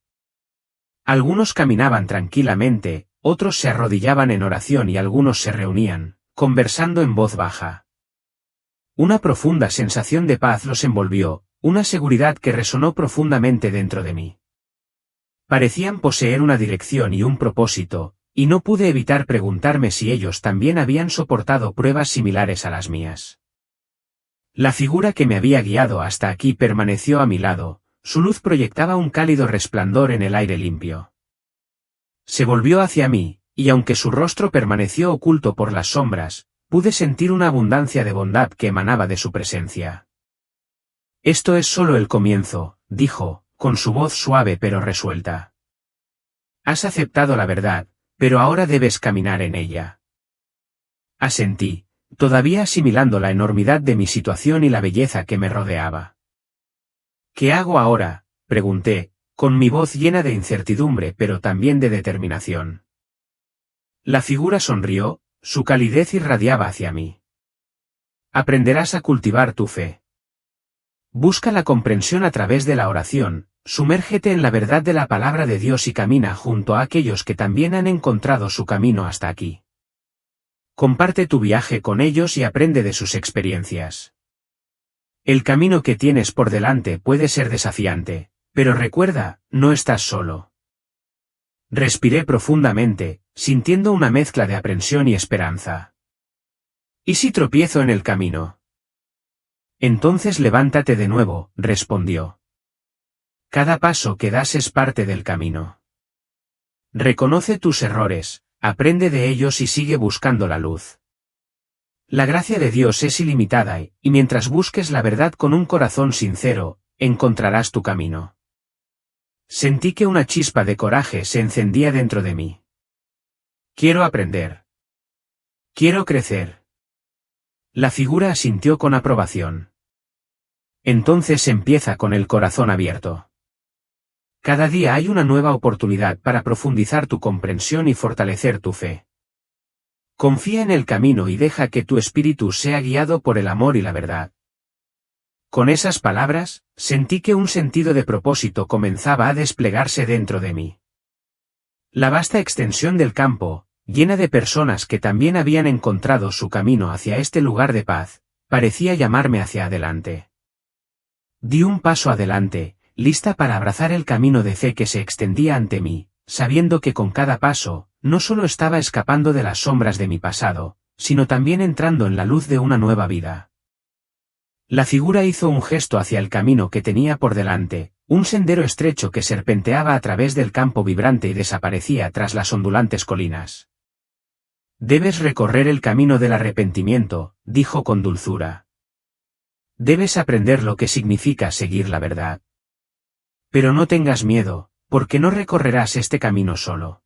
Algunos caminaban tranquilamente, otros se arrodillaban en oración y algunos se reunían, conversando en voz baja. Una profunda sensación de paz los envolvió, una seguridad que resonó profundamente dentro de mí. Parecían poseer una dirección y un propósito, y no pude evitar preguntarme si ellos también habían soportado pruebas similares a las mías. La figura que me había guiado hasta aquí permaneció a mi lado, su luz proyectaba un cálido resplandor en el aire limpio. Se volvió hacia mí, y aunque su rostro permaneció oculto por las sombras, pude sentir una abundancia de bondad que emanaba de su presencia. «Esto es solo el comienzo», dijo, con su voz suave pero resuelta. «Has aceptado la verdad, pero ahora debes caminar en ella». Asentí, todavía asimilando la enormidad de mi situación y la belleza que me rodeaba. «¿Qué hago ahora?», pregunté, con mi voz llena de incertidumbre pero también de determinación. La figura sonrió, su calidez irradiaba hacia mí. «Aprenderás a cultivar tu fe. Busca la comprensión a través de la oración, sumérgete en la verdad de la palabra de Dios y camina junto a aquellos que también han encontrado su camino hasta aquí. Comparte tu viaje con ellos y aprende de sus experiencias. El camino que tienes por delante puede ser desafiante, Pero recuerda, no estás solo. Respiré profundamente, sintiendo una mezcla de aprensión y esperanza. ¿Y si tropiezo en el camino? Entonces levántate de nuevo, respondió. Cada paso que das es parte del camino. Reconoce tus errores, aprende de ellos y sigue buscando la luz. La gracia de Dios es ilimitada y mientras busques la verdad con un corazón sincero, encontrarás tu camino. Sentí que una chispa de coraje se encendía dentro de mí. Quiero aprender. Quiero crecer. La figura asintió con aprobación. Entonces empieza con el corazón abierto. Cada día hay una nueva oportunidad para profundizar tu comprensión y fortalecer tu fe. Confía en el camino y deja que tu espíritu sea guiado por el amor y la verdad. Con esas palabras, sentí que un sentido de propósito comenzaba a desplegarse dentro de mí. La vasta extensión del campo, llena de personas que también habían encontrado su camino hacia este lugar de paz, parecía llamarme hacia adelante. Di un paso adelante, lista para abrazar el camino de fe que se extendía ante mí, sabiendo que con cada paso, no solo estaba escapando de las sombras de mi pasado, sino también entrando en la luz de una nueva vida. La figura hizo un gesto hacia el camino que tenía por delante, un sendero estrecho que serpenteaba a través del campo vibrante y desaparecía tras las ondulantes colinas. Debes recorrer el camino del arrepentimiento, dijo con dulzura. Debes aprender lo que significa seguir la verdad. Pero no tengas miedo, porque no recorrerás este camino solo.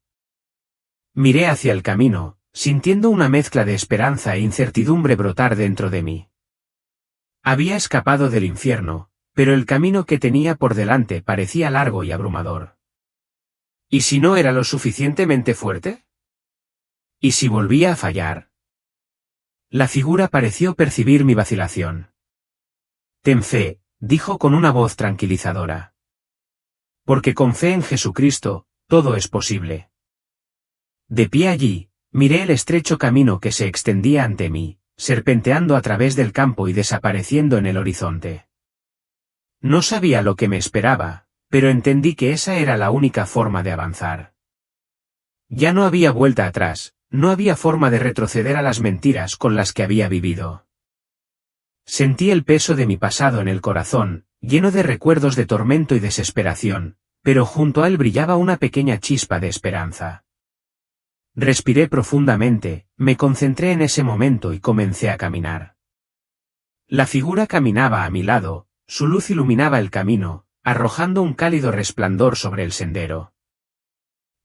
Miré hacia el camino, sintiendo una mezcla de esperanza e incertidumbre brotar dentro de mí. Había escapado del infierno, pero el camino que tenía por delante parecía largo y abrumador. ¿Y si no era lo suficientemente fuerte? ¿Y si volvía a fallar? La figura pareció percibir mi vacilación. Ten fe, dijo con una voz tranquilizadora. Porque con fe en Jesucristo, todo es posible. De pie allí, miré el estrecho camino que se extendía ante mí, serpenteando a través del campo y desapareciendo en el horizonte. No sabía lo que me esperaba, pero entendí que esa era la única forma de avanzar. Ya no había vuelta atrás, no había forma de retroceder a las mentiras con las que había vivido. Sentí el peso de mi pasado en el corazón, lleno de recuerdos de tormento y desesperación, pero junto a él brillaba una pequeña chispa de esperanza. Respiré profundamente, me concentré en ese momento y comencé a caminar. La figura caminaba a mi lado, su luz iluminaba el camino, arrojando un cálido resplandor sobre el sendero.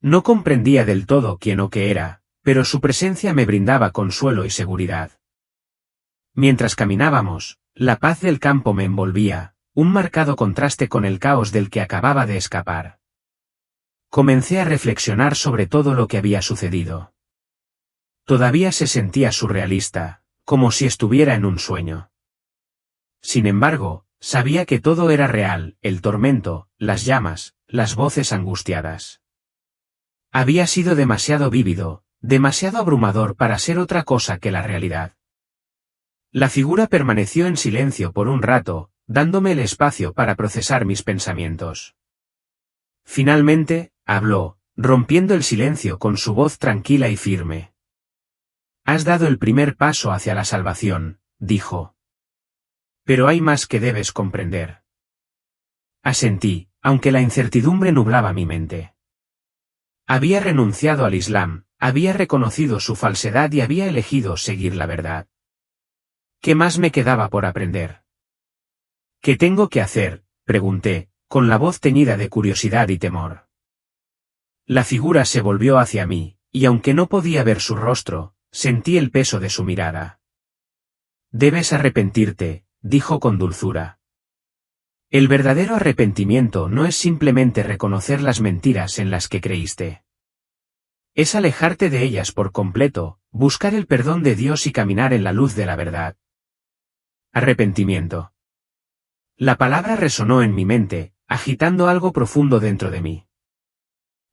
No comprendía del todo quién o qué era, pero su presencia me brindaba consuelo y seguridad. Mientras caminábamos, la paz del campo me envolvía, un marcado contraste con el caos del que acababa de escapar. Comencé a reflexionar sobre todo lo que había sucedido. Todavía se sentía surrealista, como si estuviera en un sueño. Sin embargo, sabía que todo era real, el tormento, las llamas, las voces angustiadas. Había sido demasiado vívido, demasiado abrumador para ser otra cosa que la realidad. La figura permaneció en silencio por un rato, dándome el espacio para procesar mis pensamientos. Finalmente, habló, rompiendo el silencio con su voz tranquila y firme. Has dado el primer paso hacia la salvación, dijo. Pero hay más que debes comprender. Asentí, aunque la incertidumbre nublaba mi mente. Había renunciado al Islam, había reconocido su falsedad y había elegido seguir la verdad. ¿Qué más me quedaba por aprender? ¿Qué tengo que hacer?, pregunté, con la voz teñida de curiosidad y temor. La figura se volvió hacia mí, y aunque no podía ver su rostro, sentí el peso de su mirada. Debes arrepentirte, dijo con dulzura. El verdadero arrepentimiento no es simplemente reconocer las mentiras en las que creíste. Es alejarte de ellas por completo, buscar el perdón de Dios y caminar en la luz de la verdad. Arrepentimiento. La palabra resonó en mi mente, agitando algo profundo dentro de mí.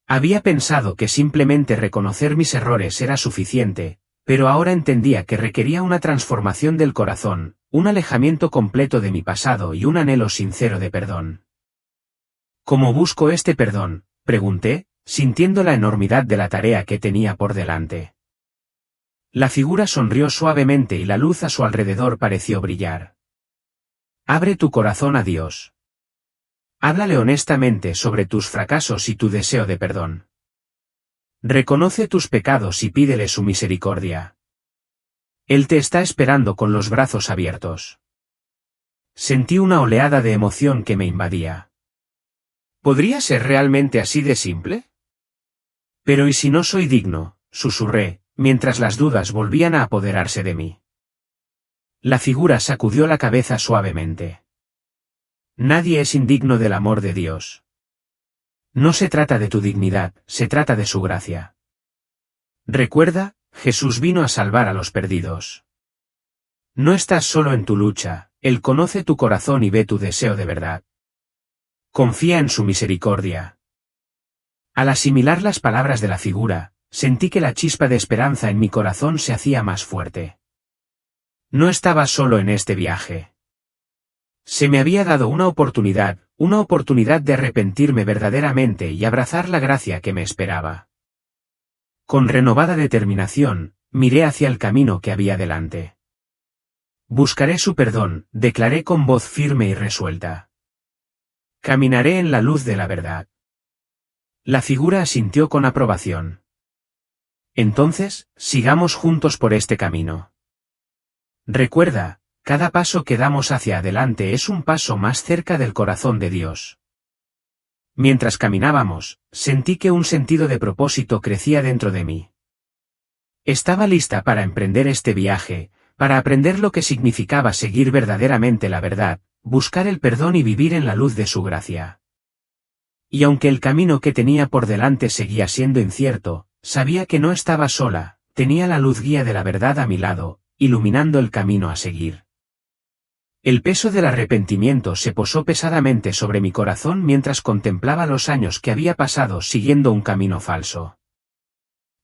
Había pensado que simplemente reconocer mis errores era suficiente, pero ahora entendía que requería una transformación del corazón, un alejamiento completo de mi pasado y un anhelo sincero de perdón. ¿Cómo busco este perdón?, pregunté, sintiendo la enormidad de la tarea que tenía por delante. La figura sonrió suavemente y la luz a su alrededor pareció brillar. Abre tu corazón a Dios. Háblale honestamente sobre tus fracasos y tu deseo de perdón. Reconoce tus pecados y pídele su misericordia. Él te está esperando con los brazos abiertos. Sentí una oleada de emoción que me invadía. ¿Podría ser realmente así de simple? Pero ¿y si no soy digno?, susurré, mientras las dudas volvían a apoderarse de mí. La figura sacudió la cabeza suavemente. Nadie es indigno del amor de Dios. No se trata de tu dignidad, se trata de su gracia. Recuerda, Jesús vino a salvar a los perdidos. No estás solo en tu lucha, Él conoce tu corazón y ve tu deseo de verdad. Confía en su misericordia. Al asimilar las palabras de la figura, sentí que la chispa de esperanza en mi corazón se hacía más fuerte. No estaba solo en este viaje. Se me había dado una oportunidad de arrepentirme verdaderamente y abrazar la gracia que me esperaba. Con renovada determinación, miré hacia el camino que había delante. Buscaré su perdón, declaré con voz firme y resuelta. Caminaré en la luz de la verdad. La figura asintió con aprobación. Entonces, sigamos juntos por este camino. Recuerda, cada paso que damos hacia adelante es un paso más cerca del corazón de Dios. Mientras caminábamos, sentí que un sentido de propósito crecía dentro de mí. Estaba lista para emprender este viaje, para aprender lo que significaba seguir verdaderamente la verdad, buscar el perdón y vivir en la luz de su gracia. Y aunque el camino que tenía por delante seguía siendo incierto, sabía que no estaba sola, tenía la luz guía de la verdad a mi lado, iluminando el camino a seguir. El peso del arrepentimiento se posó pesadamente sobre mi corazón mientras contemplaba los años que había pasado siguiendo un camino falso.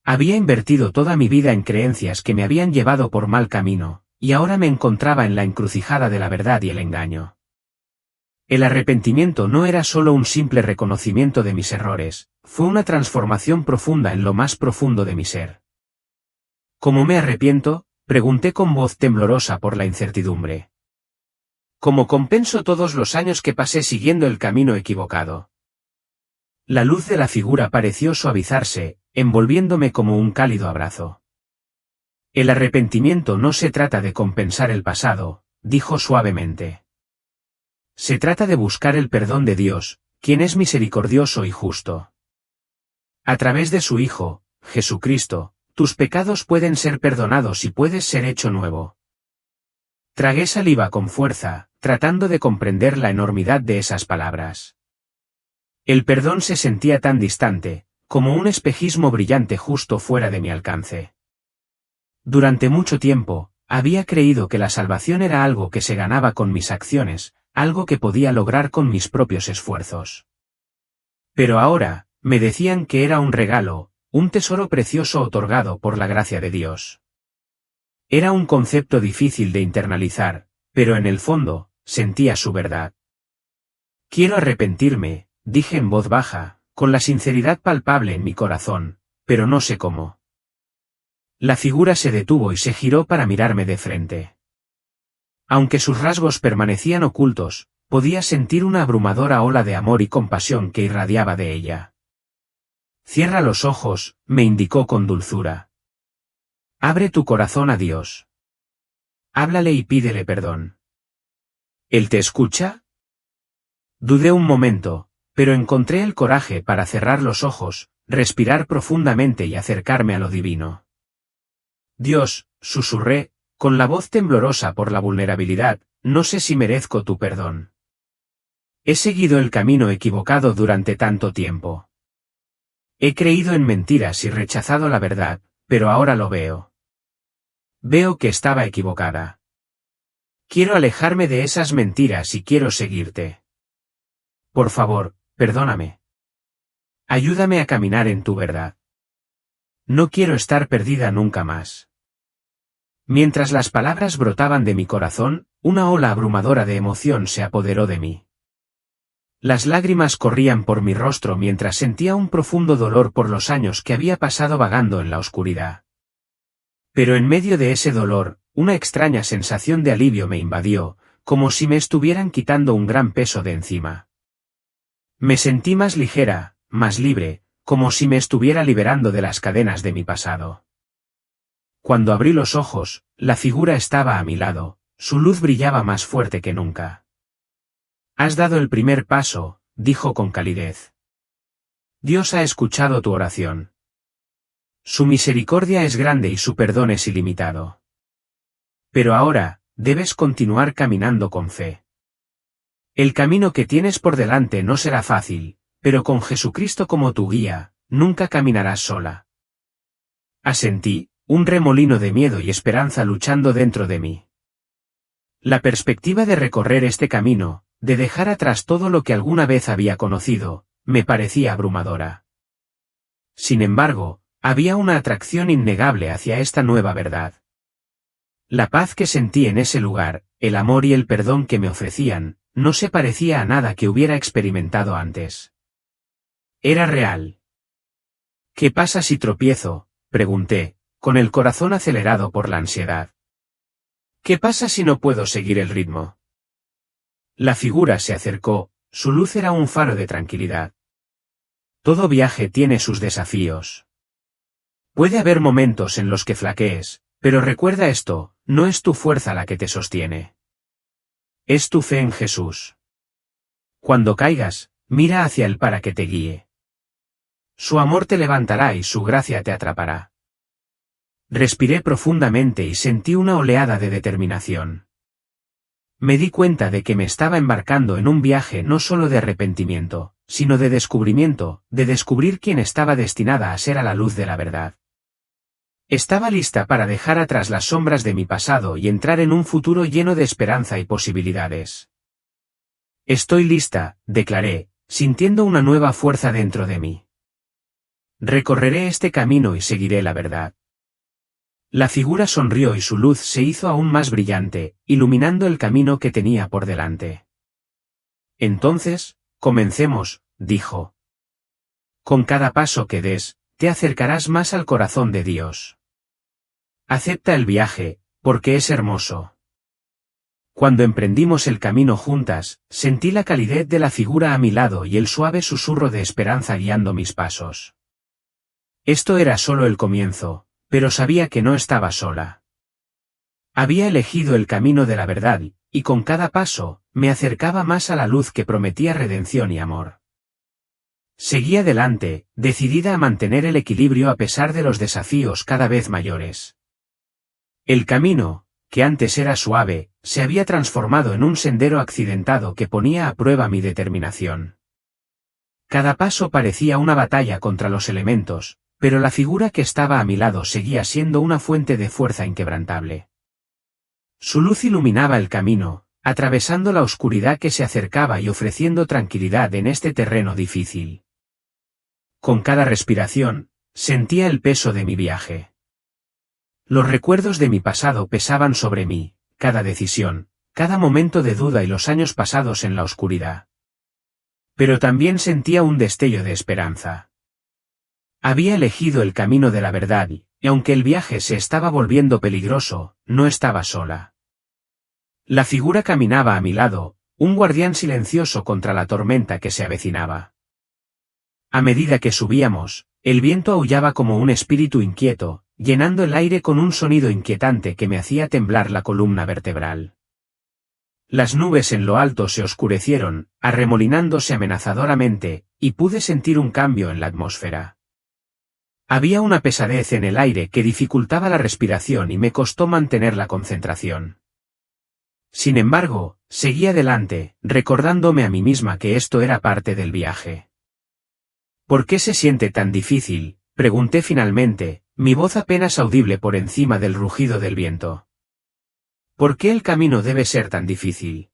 Había invertido toda mi vida en creencias que me habían llevado por mal camino, y ahora me encontraba en la encrucijada de la verdad y el engaño. El arrepentimiento no era solo un simple reconocimiento de mis errores, fue una transformación profunda en lo más profundo de mi ser. ¿Cómo me arrepiento?, pregunté con voz temblorosa por la incertidumbre. ¿Cómo compenso todos los años que pasé siguiendo el camino equivocado? La luz de la figura pareció suavizarse, envolviéndome como un cálido abrazo. El arrepentimiento no se trata de compensar el pasado, dijo suavemente. Se trata de buscar el perdón de Dios, quien es misericordioso y justo. A través de su Hijo, Jesucristo, tus pecados pueden ser perdonados y puedes ser hecho nuevo. Tragué saliva con fuerza, tratando de comprender la enormidad de esas palabras. El perdón se sentía tan distante, como un espejismo brillante justo fuera de mi alcance. Durante mucho tiempo, había creído que la salvación era algo que se ganaba con mis acciones, algo que podía lograr con mis propios esfuerzos. Pero ahora, me decían que era un regalo, un tesoro precioso otorgado por la gracia de Dios. Era un concepto difícil de internalizar, pero en el fondo, sentía su verdad. Quiero arrepentirme, dije en voz baja, con la sinceridad palpable en mi corazón, pero no sé cómo. La figura se detuvo y se giró para mirarme de frente. Aunque sus rasgos permanecían ocultos, podía sentir una abrumadora ola de amor y compasión que irradiaba de ella. Cierra los ojos, me indicó con dulzura. Abre tu corazón a Dios. Háblale y pídele perdón. ¿Él te escucha? Dudé un momento, pero encontré el coraje para cerrar los ojos, respirar profundamente y acercarme a lo divino. Dios, susurré, con la voz temblorosa por la vulnerabilidad, no sé si merezco tu perdón. He seguido el camino equivocado durante tanto tiempo. He creído en mentiras y rechazado la verdad, pero ahora lo veo. Veo que estaba equivocada. Quiero alejarme de esas mentiras y quiero seguirte. Por favor, perdóname. Ayúdame a caminar en tu verdad. No quiero estar perdida nunca más. Mientras las palabras brotaban de mi corazón, una ola abrumadora de emoción se apoderó de mí. Las lágrimas corrían por mi rostro mientras sentía un profundo dolor por los años que había pasado vagando en la oscuridad. Pero en medio de ese dolor, una extraña sensación de alivio me invadió, como si me estuvieran quitando un gran peso de encima. Me sentí más ligera, más libre, como si me estuviera liberando de las cadenas de mi pasado. Cuando abrí los ojos, la figura estaba a mi lado, su luz brillaba más fuerte que nunca. «Has dado el primer paso», dijo con calidez. «Dios ha escuchado tu oración. Su misericordia es grande y su perdón es ilimitado. Pero ahora, debes continuar caminando con fe. El camino que tienes por delante no será fácil, pero con Jesucristo como tu guía, nunca caminarás sola». Asentí, un remolino de miedo y esperanza luchando dentro de mí. La perspectiva de recorrer este camino, de dejar atrás todo lo que alguna vez había conocido, me parecía abrumadora. Sin embargo, había una atracción innegable hacia esta nueva verdad. La paz que sentí en ese lugar, el amor y el perdón que me ofrecían, no se parecía a nada que hubiera experimentado antes. Era real. «¿Qué pasa si tropiezo?», pregunté, con el corazón acelerado por la ansiedad. «¿Qué pasa si no puedo seguir el ritmo?». La figura se acercó, su luz era un faro de tranquilidad. «Todo viaje tiene sus desafíos. Puede haber momentos en los que flaquees, pero recuerda esto, no es tu fuerza la que te sostiene. Es tu fe en Jesús. Cuando caigas, mira hacia Él para que te guíe. Su amor te levantará y su gracia te atrapará». Respiré profundamente y sentí una oleada de determinación. Me di cuenta de que me estaba embarcando en un viaje no solo de arrepentimiento, sino de descubrimiento, de descubrir quién estaba destinada a ser a la luz de la verdad. Estaba lista para dejar atrás las sombras de mi pasado y entrar en un futuro lleno de esperanza y posibilidades. «Estoy lista», declaré, sintiendo una nueva fuerza dentro de mí. «Recorreré este camino y seguiré la verdad». La figura sonrió y su luz se hizo aún más brillante, iluminando el camino que tenía por delante. «Entonces, comencemos», dijo. «Con cada paso que des, te acercarás más al corazón de Dios. Acepta el viaje, porque es hermoso». Cuando emprendimos el camino juntas, sentí la calidez de la figura a mi lado y el suave susurro de esperanza guiando mis pasos. Esto era solo el comienzo, pero sabía que no estaba sola. Había elegido el camino de la verdad, y con cada paso, me acercaba más a la luz que prometía redención y amor. Seguí adelante, decidida a mantener el equilibrio a pesar de los desafíos cada vez mayores. El camino, que antes era suave, se había transformado en un sendero accidentado que ponía a prueba mi determinación. Cada paso parecía una batalla contra los elementos, pero la figura que estaba a mi lado seguía siendo una fuente de fuerza inquebrantable. Su luz iluminaba el camino, atravesando la oscuridad que se acercaba y ofreciendo tranquilidad en este terreno difícil. Con cada respiración, sentía el peso de mi viaje. Los recuerdos de mi pasado pesaban sobre mí, cada decisión, cada momento de duda y los años pasados en la oscuridad. Pero también sentía un destello de esperanza. Había elegido el camino de la verdad y, aunque el viaje se estaba volviendo peligroso, no estaba sola. La figura caminaba a mi lado, un guardián silencioso contra la tormenta que se avecinaba. A medida que subíamos, el viento aullaba como un espíritu inquieto, llenando el aire con un sonido inquietante que me hacía temblar la columna vertebral. Las nubes en lo alto se oscurecieron, arremolinándose amenazadoramente, y pude sentir un cambio en la atmósfera. Había una pesadez en el aire que dificultaba la respiración y me costó mantener la concentración. Sin embargo, seguí adelante, recordándome a mí misma que esto era parte del viaje. «¿Por qué se siente tan difícil?», pregunté finalmente, mi voz apenas audible por encima del rugido del viento. «¿Por qué el camino debe ser tan difícil?».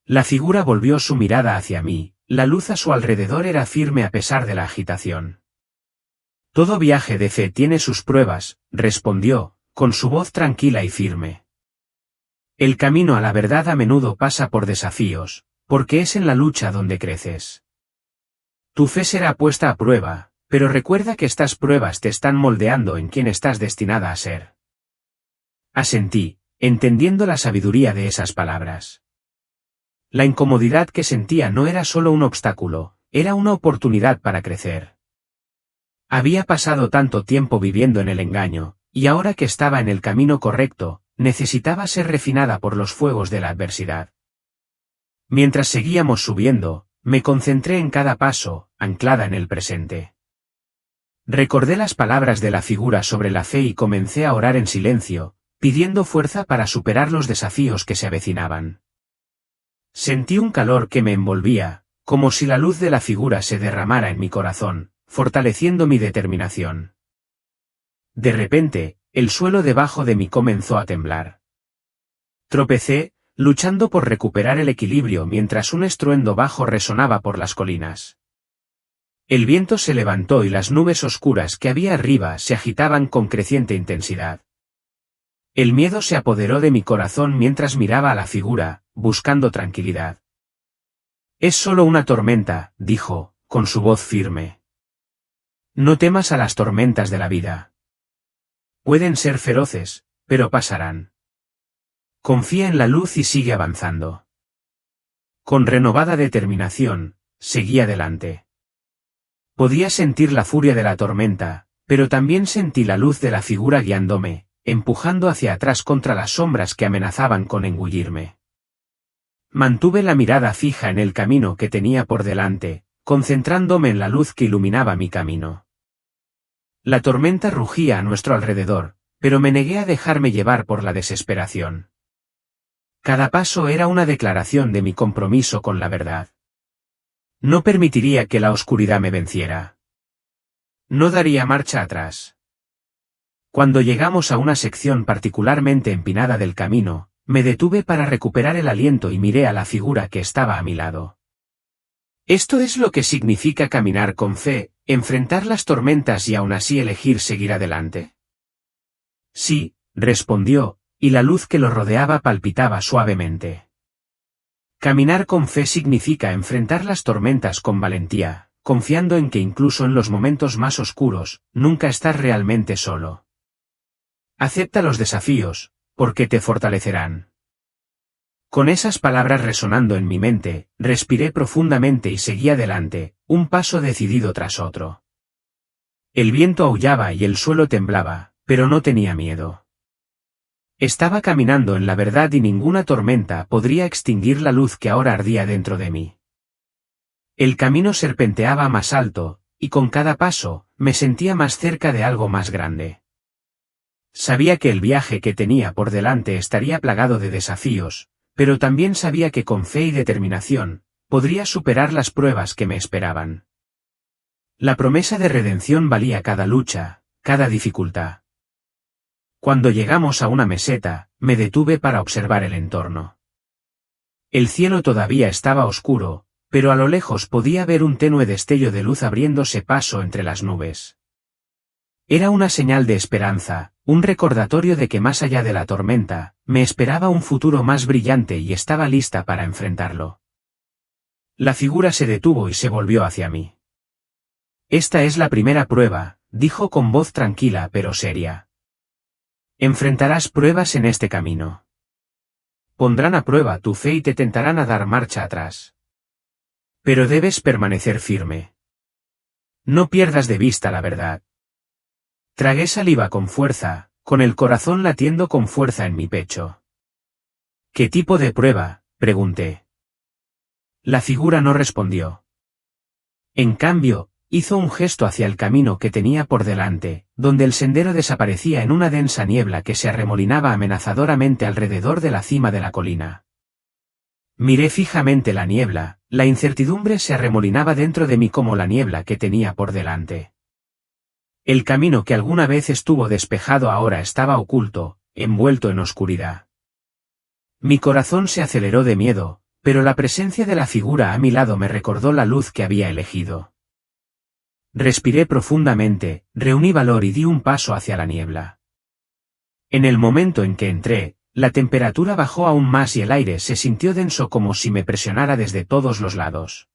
La figura volvió su mirada hacia mí, la luz a su alrededor era firme a pesar de la agitación. «Todo viaje de fe tiene sus pruebas», respondió, con su voz tranquila y firme. «El camino a la verdad a menudo pasa por desafíos, porque es en la lucha donde creces. Tu fe será puesta a prueba, pero recuerda que estas pruebas te están moldeando en quien estás destinada a ser. Asentí, entendiendo la sabiduría de esas palabras. La incomodidad que sentía no era solo un obstáculo, era una oportunidad para crecer. Había pasado tanto tiempo viviendo en el engaño, y ahora que estaba en el camino correcto, necesitaba ser refinada por los fuegos de la adversidad. Mientras seguíamos subiendo, me concentré en cada paso, anclada en el presente. Recordé las palabras de la figura sobre la fe y comencé a orar en silencio, pidiendo fuerza para superar los desafíos que se avecinaban. Sentí un calor que me envolvía, como si la luz de la figura se derramara en mi corazón, fortaleciendo mi determinación. De repente, el suelo debajo de mí comenzó a temblar. Tropecé, luchando por recuperar el equilibrio mientras un estruendo bajo resonaba por las colinas. El viento se levantó y las nubes oscuras que había arriba se agitaban con creciente intensidad. El miedo se apoderó de mi corazón mientras miraba a la figura, buscando tranquilidad. Es solo una tormenta, dijo, con su voz firme. No temas a las tormentas de la vida. Pueden ser feroces, pero pasarán. Confía en la luz y sigue avanzando. Con renovada determinación, seguí adelante. Podía sentir la furia de la tormenta, pero también sentí la luz de la figura guiándome, empujando hacia atrás contra las sombras que amenazaban con engullirme. Mantuve la mirada fija en el camino que tenía por delante, concentrándome en la luz que iluminaba mi camino. La tormenta rugía a nuestro alrededor, pero me negué a dejarme llevar por la desesperación. Cada paso era una declaración de mi compromiso con la verdad. No permitiría que la oscuridad me venciera. No daría marcha atrás. Cuando llegamos a una sección particularmente empinada del camino, me detuve para recuperar el aliento y miré a la figura que estaba a mi lado. Esto es lo que significa caminar con fe, enfrentar las tormentas y aún así elegir seguir adelante. Sí, respondió, y la luz que lo rodeaba palpitaba suavemente. Caminar con fe significa enfrentar las tormentas con valentía, confiando en que incluso en los momentos más oscuros, nunca estás realmente solo. Acepta los desafíos, porque te fortalecerán. Con esas palabras resonando en mi mente, respiré profundamente y seguí adelante, un paso decidido tras otro. El viento aullaba y el suelo temblaba, pero no tenía miedo. Estaba caminando en la verdad y ninguna tormenta podría extinguir la luz que ahora ardía dentro de mí. El camino serpenteaba más alto, y con cada paso, me sentía más cerca de algo más grande. Sabía que el viaje que tenía por delante estaría plagado de desafíos, pero también sabía que con fe y determinación, podría superar las pruebas que me esperaban. La promesa de redención valía cada lucha, cada dificultad. Cuando llegamos a una meseta, me detuve para observar el entorno. El cielo todavía estaba oscuro, pero a lo lejos podía ver un tenue destello de luz abriéndose paso entre las nubes. Era una señal de esperanza, un recordatorio de que más allá de la tormenta, me esperaba un futuro más brillante y estaba lista para enfrentarlo. La figura se detuvo y se volvió hacia mí. Esta es la primera prueba, dijo con voz tranquila pero seria. Enfrentarás pruebas en este camino. Pondrán a prueba tu fe y te tentarán a dar marcha atrás. Pero debes permanecer firme. No pierdas de vista la verdad. Tragué saliva con fuerza, con el corazón latiendo con fuerza en mi pecho. ¿Qué tipo de prueba?, pregunté. La figura no respondió. En cambio, hizo un gesto hacia el camino que tenía por delante, donde el sendero desaparecía en una densa niebla que se arremolinaba amenazadoramente alrededor de la cima de la colina. Miré fijamente la niebla, la incertidumbre se arremolinaba dentro de mí como la niebla que tenía por delante. El camino que alguna vez estuvo despejado ahora estaba oculto, envuelto en oscuridad. Mi corazón se aceleró de miedo, pero la presencia de la figura a mi lado me recordó la luz que había elegido. Respiré profundamente, reuní valor y di un paso hacia la niebla. En el momento en que entré, La temperatura bajó aún más y el aire se sintió denso como si me presionara desde todos los lados.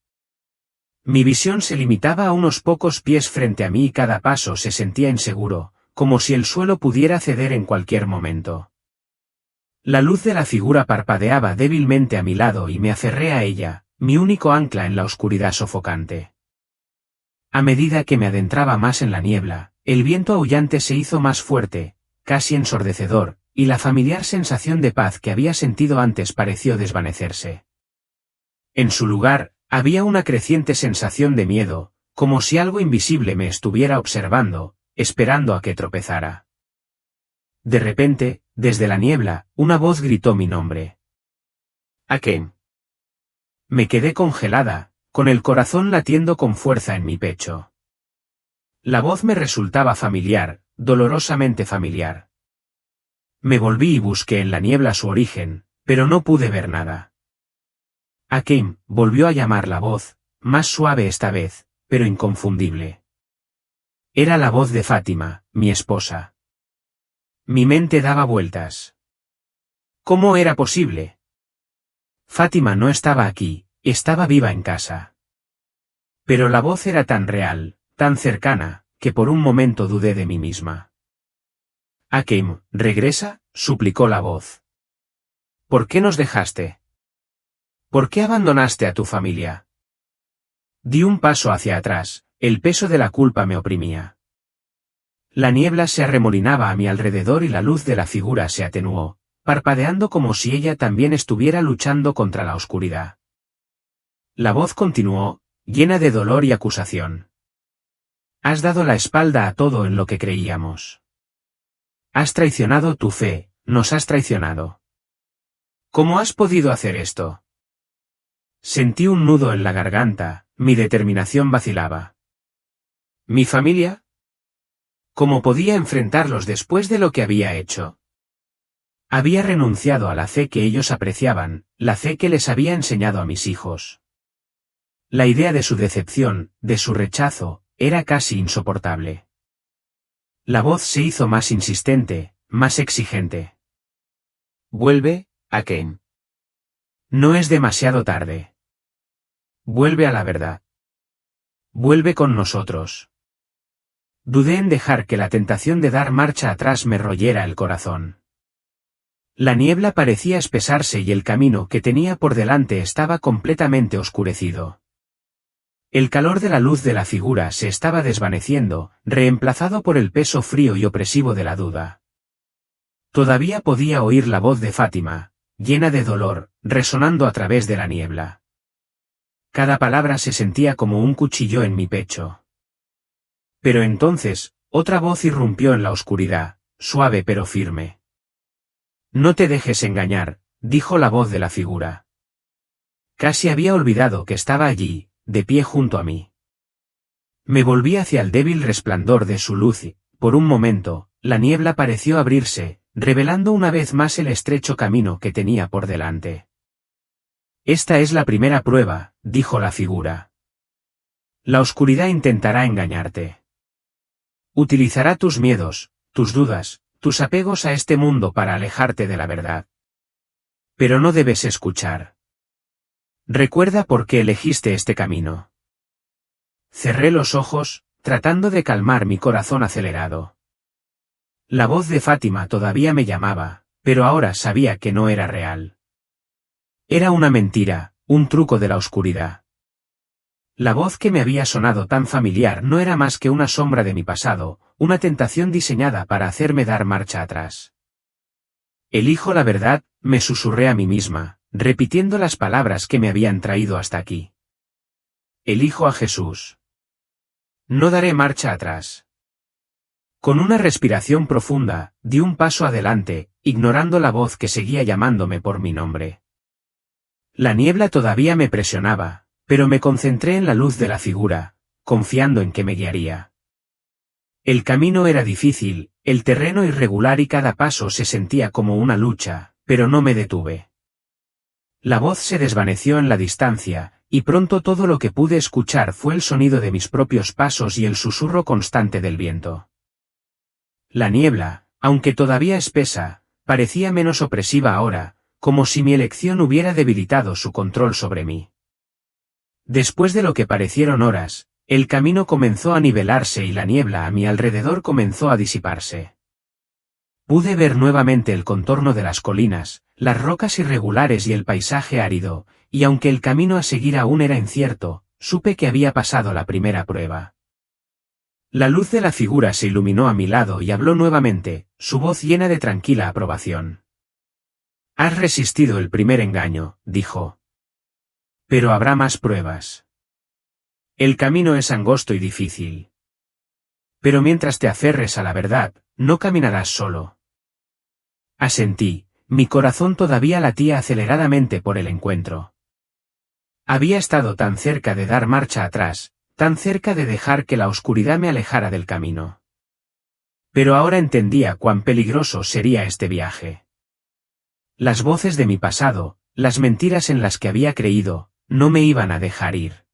Mi visión se limitaba a unos pocos pies frente a mí y cada paso se sentía inseguro, como si el suelo pudiera ceder en cualquier momento. La luz de la figura parpadeaba débilmente a mi lado y me aferré a ella, mi único ancla en la oscuridad sofocante. A medida que me adentraba más en la niebla, el viento aullante se hizo más fuerte, casi ensordecedor, y la familiar sensación de paz que había sentido antes pareció desvanecerse. En su lugar, había una creciente sensación de miedo, como si algo invisible me estuviera observando, esperando a que tropezara. De repente, desde la niebla, una voz gritó mi nombre. «Akeem». Me quedé congelada, con el corazón latiendo con fuerza en mi pecho. La voz me resultaba familiar, dolorosamente familiar. Me volví y busqué en la niebla su origen, pero no pude ver nada. «Akeem», volvió a llamar la voz, más suave esta vez, pero inconfundible. Era la voz de Fátima, mi esposa. Mi mente daba vueltas. ¿Cómo era posible? Fátima no estaba aquí, estaba viva en casa. Pero la voz era tan real, tan cercana, que por un momento dudé de mí misma. «Akeem, regresa», suplicó la voz. «¿Por qué nos dejaste? ¿Por qué abandonaste a tu familia?» Di un paso hacia atrás, el peso de la culpa me oprimía. La niebla se arremolinaba a mi alrededor y la luz de la figura se atenuó, parpadeando como si ella también estuviera luchando contra la oscuridad. La voz continuó, llena de dolor y acusación. «Has dado la espalda a todo en lo que creíamos. Has traicionado tu fe, nos has traicionado. ¿Cómo has podido hacer esto?» Sentí un nudo en la garganta, mi determinación vacilaba. ¿Mi familia? ¿Cómo podía enfrentarlos después de lo que había hecho? Había renunciado a la fe que ellos apreciaban, la fe que les había enseñado a mis hijos. La idea de su decepción, de su rechazo, era casi insoportable. La voz se hizo más insistente, más exigente. «Vuelve, Akeem. No es demasiado tarde. Vuelve a la verdad. Vuelve con nosotros». Dudé en dejar que la tentación de dar marcha atrás me royera el corazón. La niebla parecía espesarse y el camino que tenía por delante estaba completamente oscurecido. El calor de la luz de la figura se estaba desvaneciendo, reemplazado por el peso frío y opresivo de la duda. Todavía podía oír la voz de Fátima, llena de dolor, resonando a través de la niebla. Cada palabra se sentía como un cuchillo en mi pecho. Pero entonces, otra voz irrumpió en la oscuridad, suave pero firme. «No te dejes engañar», dijo la voz de la figura. Casi había olvidado que estaba allí, de pie junto a mí. Me volví hacia el débil resplandor de su luz y, por un momento, la niebla pareció abrirse, revelando una vez más el estrecho camino que tenía por delante. «Esta es la primera prueba», dijo la figura. «La oscuridad intentará engañarte. Utilizará tus miedos, tus dudas, tus apegos a este mundo para alejarte de la verdad. Pero no debes escuchar. Recuerda por qué elegiste este camino». Cerré los ojos, tratando de calmar mi corazón acelerado. La voz de Fátima todavía me llamaba, pero ahora sabía que no era real. Era una mentira, un truco de la oscuridad. La voz que me había sonado tan familiar no era más que una sombra de mi pasado, una tentación diseñada para hacerme dar marcha atrás. «Elijo la verdad», me susurré a mí misma, repitiendo las palabras que me habían traído hasta aquí. «Elijo a Jesús. No daré marcha atrás». Con una respiración profunda, di un paso adelante, ignorando la voz que seguía llamándome por mi nombre. La niebla todavía me presionaba, pero me concentré en la luz de la figura, confiando en que me guiaría. El camino era difícil, el terreno irregular y cada paso se sentía como una lucha, pero no me detuve. La voz se desvaneció en la distancia, y pronto todo lo que pude escuchar fue el sonido de mis propios pasos y el susurro constante del viento. La niebla, aunque todavía espesa, parecía menos opresiva ahora, como si mi elección hubiera debilitado su control sobre mí. Después de lo que parecieron horas, el camino comenzó a nivelarse y la niebla a mi alrededor comenzó a disiparse. Pude ver nuevamente el contorno de las colinas, las rocas irregulares y el paisaje árido, y aunque el camino a seguir aún era incierto, supe que había pasado la primera prueba. La luz de la figura se iluminó a mi lado y habló nuevamente, su voz llena de tranquila aprobación. «Has resistido el primer engaño», dijo. «Pero habrá más pruebas. El camino es angosto y difícil. Pero mientras te aferres a la verdad, no caminarás solo». Asentí, mi corazón todavía latía aceleradamente por el encuentro. Había estado tan cerca de dar marcha atrás, tan cerca de dejar que la oscuridad me alejara del camino. Pero ahora entendía cuán peligroso sería este viaje. Las voces de mi pasado, las mentiras en las que había creído, no me iban a dejar ir.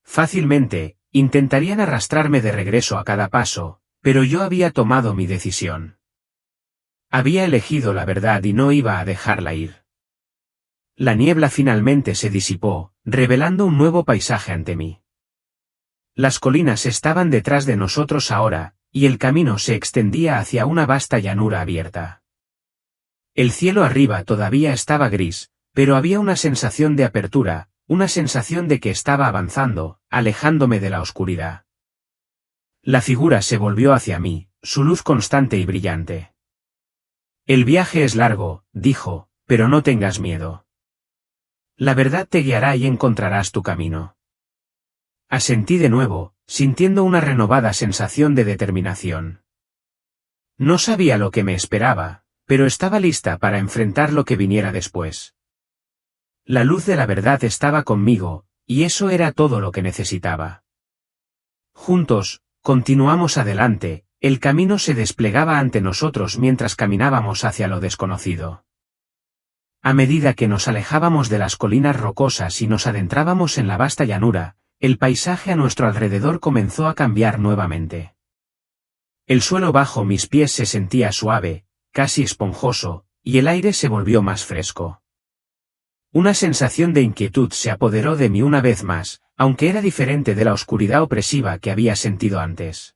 Fácilmente, intentarían arrastrarme de regreso a cada paso, pero yo había tomado mi decisión. Había elegido la verdad y no iba a dejarla ir. La niebla finalmente se disipó, revelando un nuevo paisaje ante mí. Las colinas estaban detrás de nosotros ahora, y el camino se extendía hacia una vasta llanura abierta. El cielo arriba todavía estaba gris, pero había una sensación de apertura, una sensación de que estaba avanzando, alejándome de la oscuridad. La figura se volvió hacia mí, su luz constante y brillante. «El viaje es largo», dijo, «pero no tengas miedo. La verdad te guiará y encontrarás tu camino». Asentí de nuevo, sintiendo una renovada sensación de determinación. No sabía lo que me esperaba, pero estaba lista para enfrentar lo que viniera después. La luz de la verdad estaba conmigo, y eso era todo lo que necesitaba. Juntos, continuamos adelante, el camino se desplegaba ante nosotros mientras caminábamos hacia lo desconocido. A medida que nos alejábamos de las colinas rocosas y nos adentrábamos en la vasta llanura, el paisaje a nuestro alrededor comenzó a cambiar nuevamente. El suelo bajo mis pies se sentía suave, casi esponjoso, y el aire se volvió más fresco. Una sensación de inquietud se apoderó de mí una vez más, aunque era diferente de la oscuridad opresiva que había sentido antes.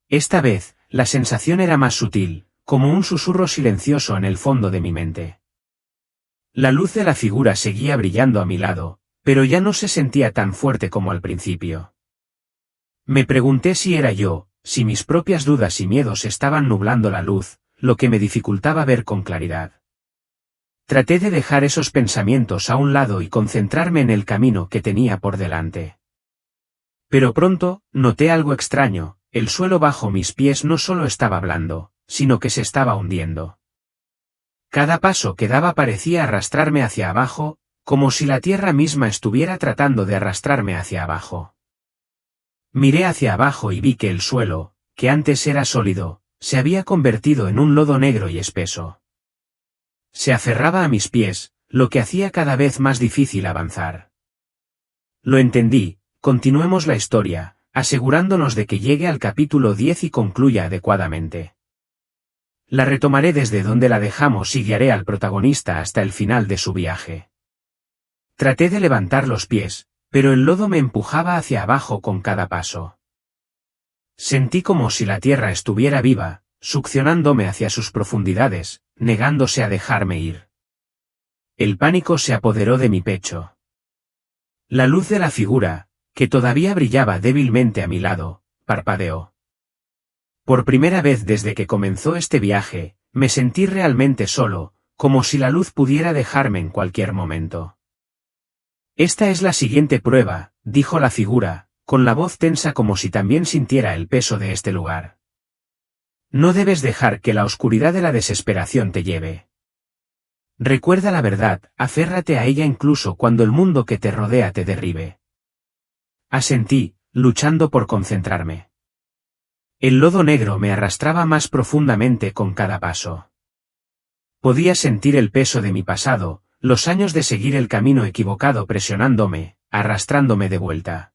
Esta vez, la sensación era más sutil, como un susurro silencioso en el fondo de mi mente. La luz de la figura seguía brillando a mi lado, pero ya no se sentía tan fuerte como al principio. Me pregunté si era yo, si mis propias dudas y miedos estaban nublando la luz, lo que me dificultaba ver con claridad. Traté de dejar esos pensamientos a un lado y concentrarme en el camino que tenía por delante. Pero pronto, noté algo extraño, el suelo bajo mis pies no solo estaba blando, sino que se estaba hundiendo. Cada paso que daba parecía arrastrarme hacia abajo, como si la tierra misma estuviera tratando de arrastrarme hacia abajo. Miré hacia abajo y vi que el suelo, que antes era sólido, se había convertido en un lodo negro y espeso. Se aferraba a mis pies, lo que hacía cada vez más difícil avanzar. Lo entendí, continuemos la historia, asegurándonos de que llegue al capítulo 10 y concluya adecuadamente. La retomaré desde donde la dejamos y guiaré al protagonista hasta el final de su viaje. Traté de levantar los pies, pero el lodo me empujaba hacia abajo con cada paso. Sentí como si la tierra estuviera viva, succionándome hacia sus profundidades, negándose a dejarme ir. El pánico se apoderó de mi pecho. La luz de la figura, que todavía brillaba débilmente a mi lado, parpadeó. Por primera vez desde que comenzó este viaje, me sentí realmente solo, como si la luz pudiera dejarme en cualquier momento. «Esta es la siguiente prueba», dijo la figura, con la voz tensa como si también sintiera el peso de este lugar. «No debes dejar que la oscuridad de la desesperación te lleve. Recuerda la verdad, aférrate a ella incluso cuando el mundo que te rodea te derribe». Asentí, luchando por concentrarme. El lodo negro me arrastraba más profundamente con cada paso. Podía sentir el peso de mi pasado, los años de seguir el camino equivocado presionándome, arrastrándome de vuelta.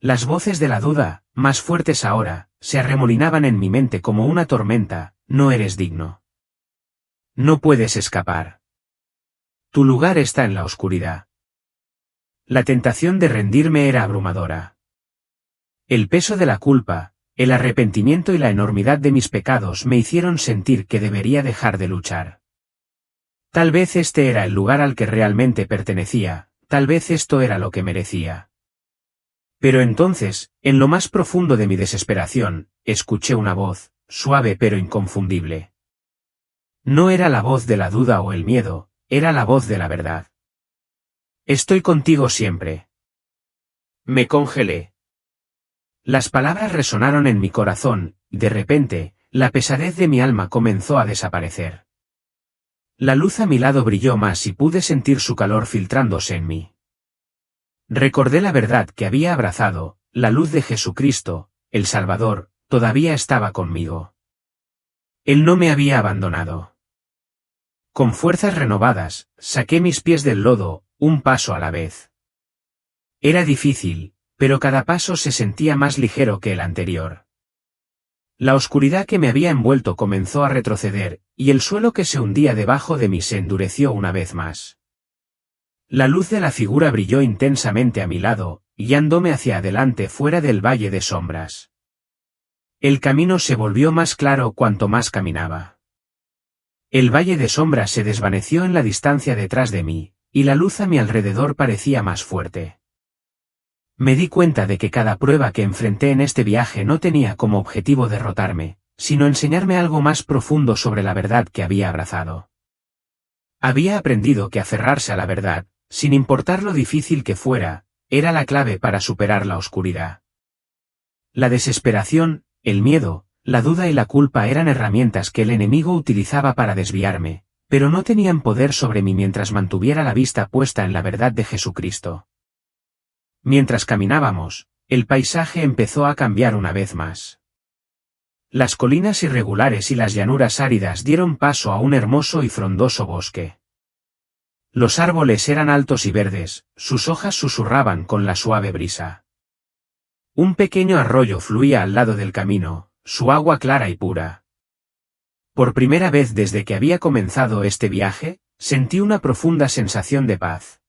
Las voces de la duda, más fuertes ahora, se arremolinaban en mi mente como una tormenta, no eres digno. No puedes escapar. Tu lugar está en la oscuridad. La tentación de rendirme era abrumadora. El peso de la culpa, el arrepentimiento y la enormidad de mis pecados me hicieron sentir que debería dejar de luchar. Tal vez este era el lugar al que realmente pertenecía, tal vez esto era lo que merecía. Pero entonces, en lo más profundo de mi desesperación, escuché una voz, suave pero inconfundible. No era la voz de la duda o el miedo, era la voz de la verdad. Estoy contigo siempre. Me congelé. Las palabras resonaron en mi corazón, y de repente, la pesadez de mi alma comenzó a desaparecer. La luz a mi lado brilló más y pude sentir su calor filtrándose en mí. Recordé la verdad que había abrazado, la luz de Jesucristo, el Salvador, todavía estaba conmigo. Él no me había abandonado. Con fuerzas renovadas, saqué mis pies del lodo, un paso a la vez. Era difícil, pero cada paso se sentía más ligero que el anterior. La oscuridad que me había envuelto comenzó a retroceder, y el suelo que se hundía debajo de mí se endureció una vez más. La luz de la figura brilló intensamente a mi lado, guiándome hacia adelante fuera del valle de sombras. El camino se volvió más claro cuanto más caminaba. El valle de sombras se desvaneció en la distancia detrás de mí, y la luz a mi alrededor parecía más fuerte. Me di cuenta de que cada prueba que enfrenté en este viaje no tenía como objetivo derrotarme, sino enseñarme algo más profundo sobre la verdad que había abrazado. Había aprendido que aferrarse a la verdad, sin importar lo difícil que fuera, era la clave para superar la oscuridad. La desesperación, el miedo, la duda y la culpa eran herramientas que el enemigo utilizaba para desviarme, pero no tenían poder sobre mí mientras mantuviera la vista puesta en la verdad de Jesucristo. Mientras caminábamos, el paisaje empezó a cambiar una vez más. Las colinas irregulares y las llanuras áridas dieron paso a un hermoso y frondoso bosque. Los árboles eran altos y verdes, sus hojas susurraban con la suave brisa. Un pequeño arroyo fluía al lado del camino, su agua clara y pura. Por primera vez desde que había comenzado este viaje, sentí una profunda sensación de paz.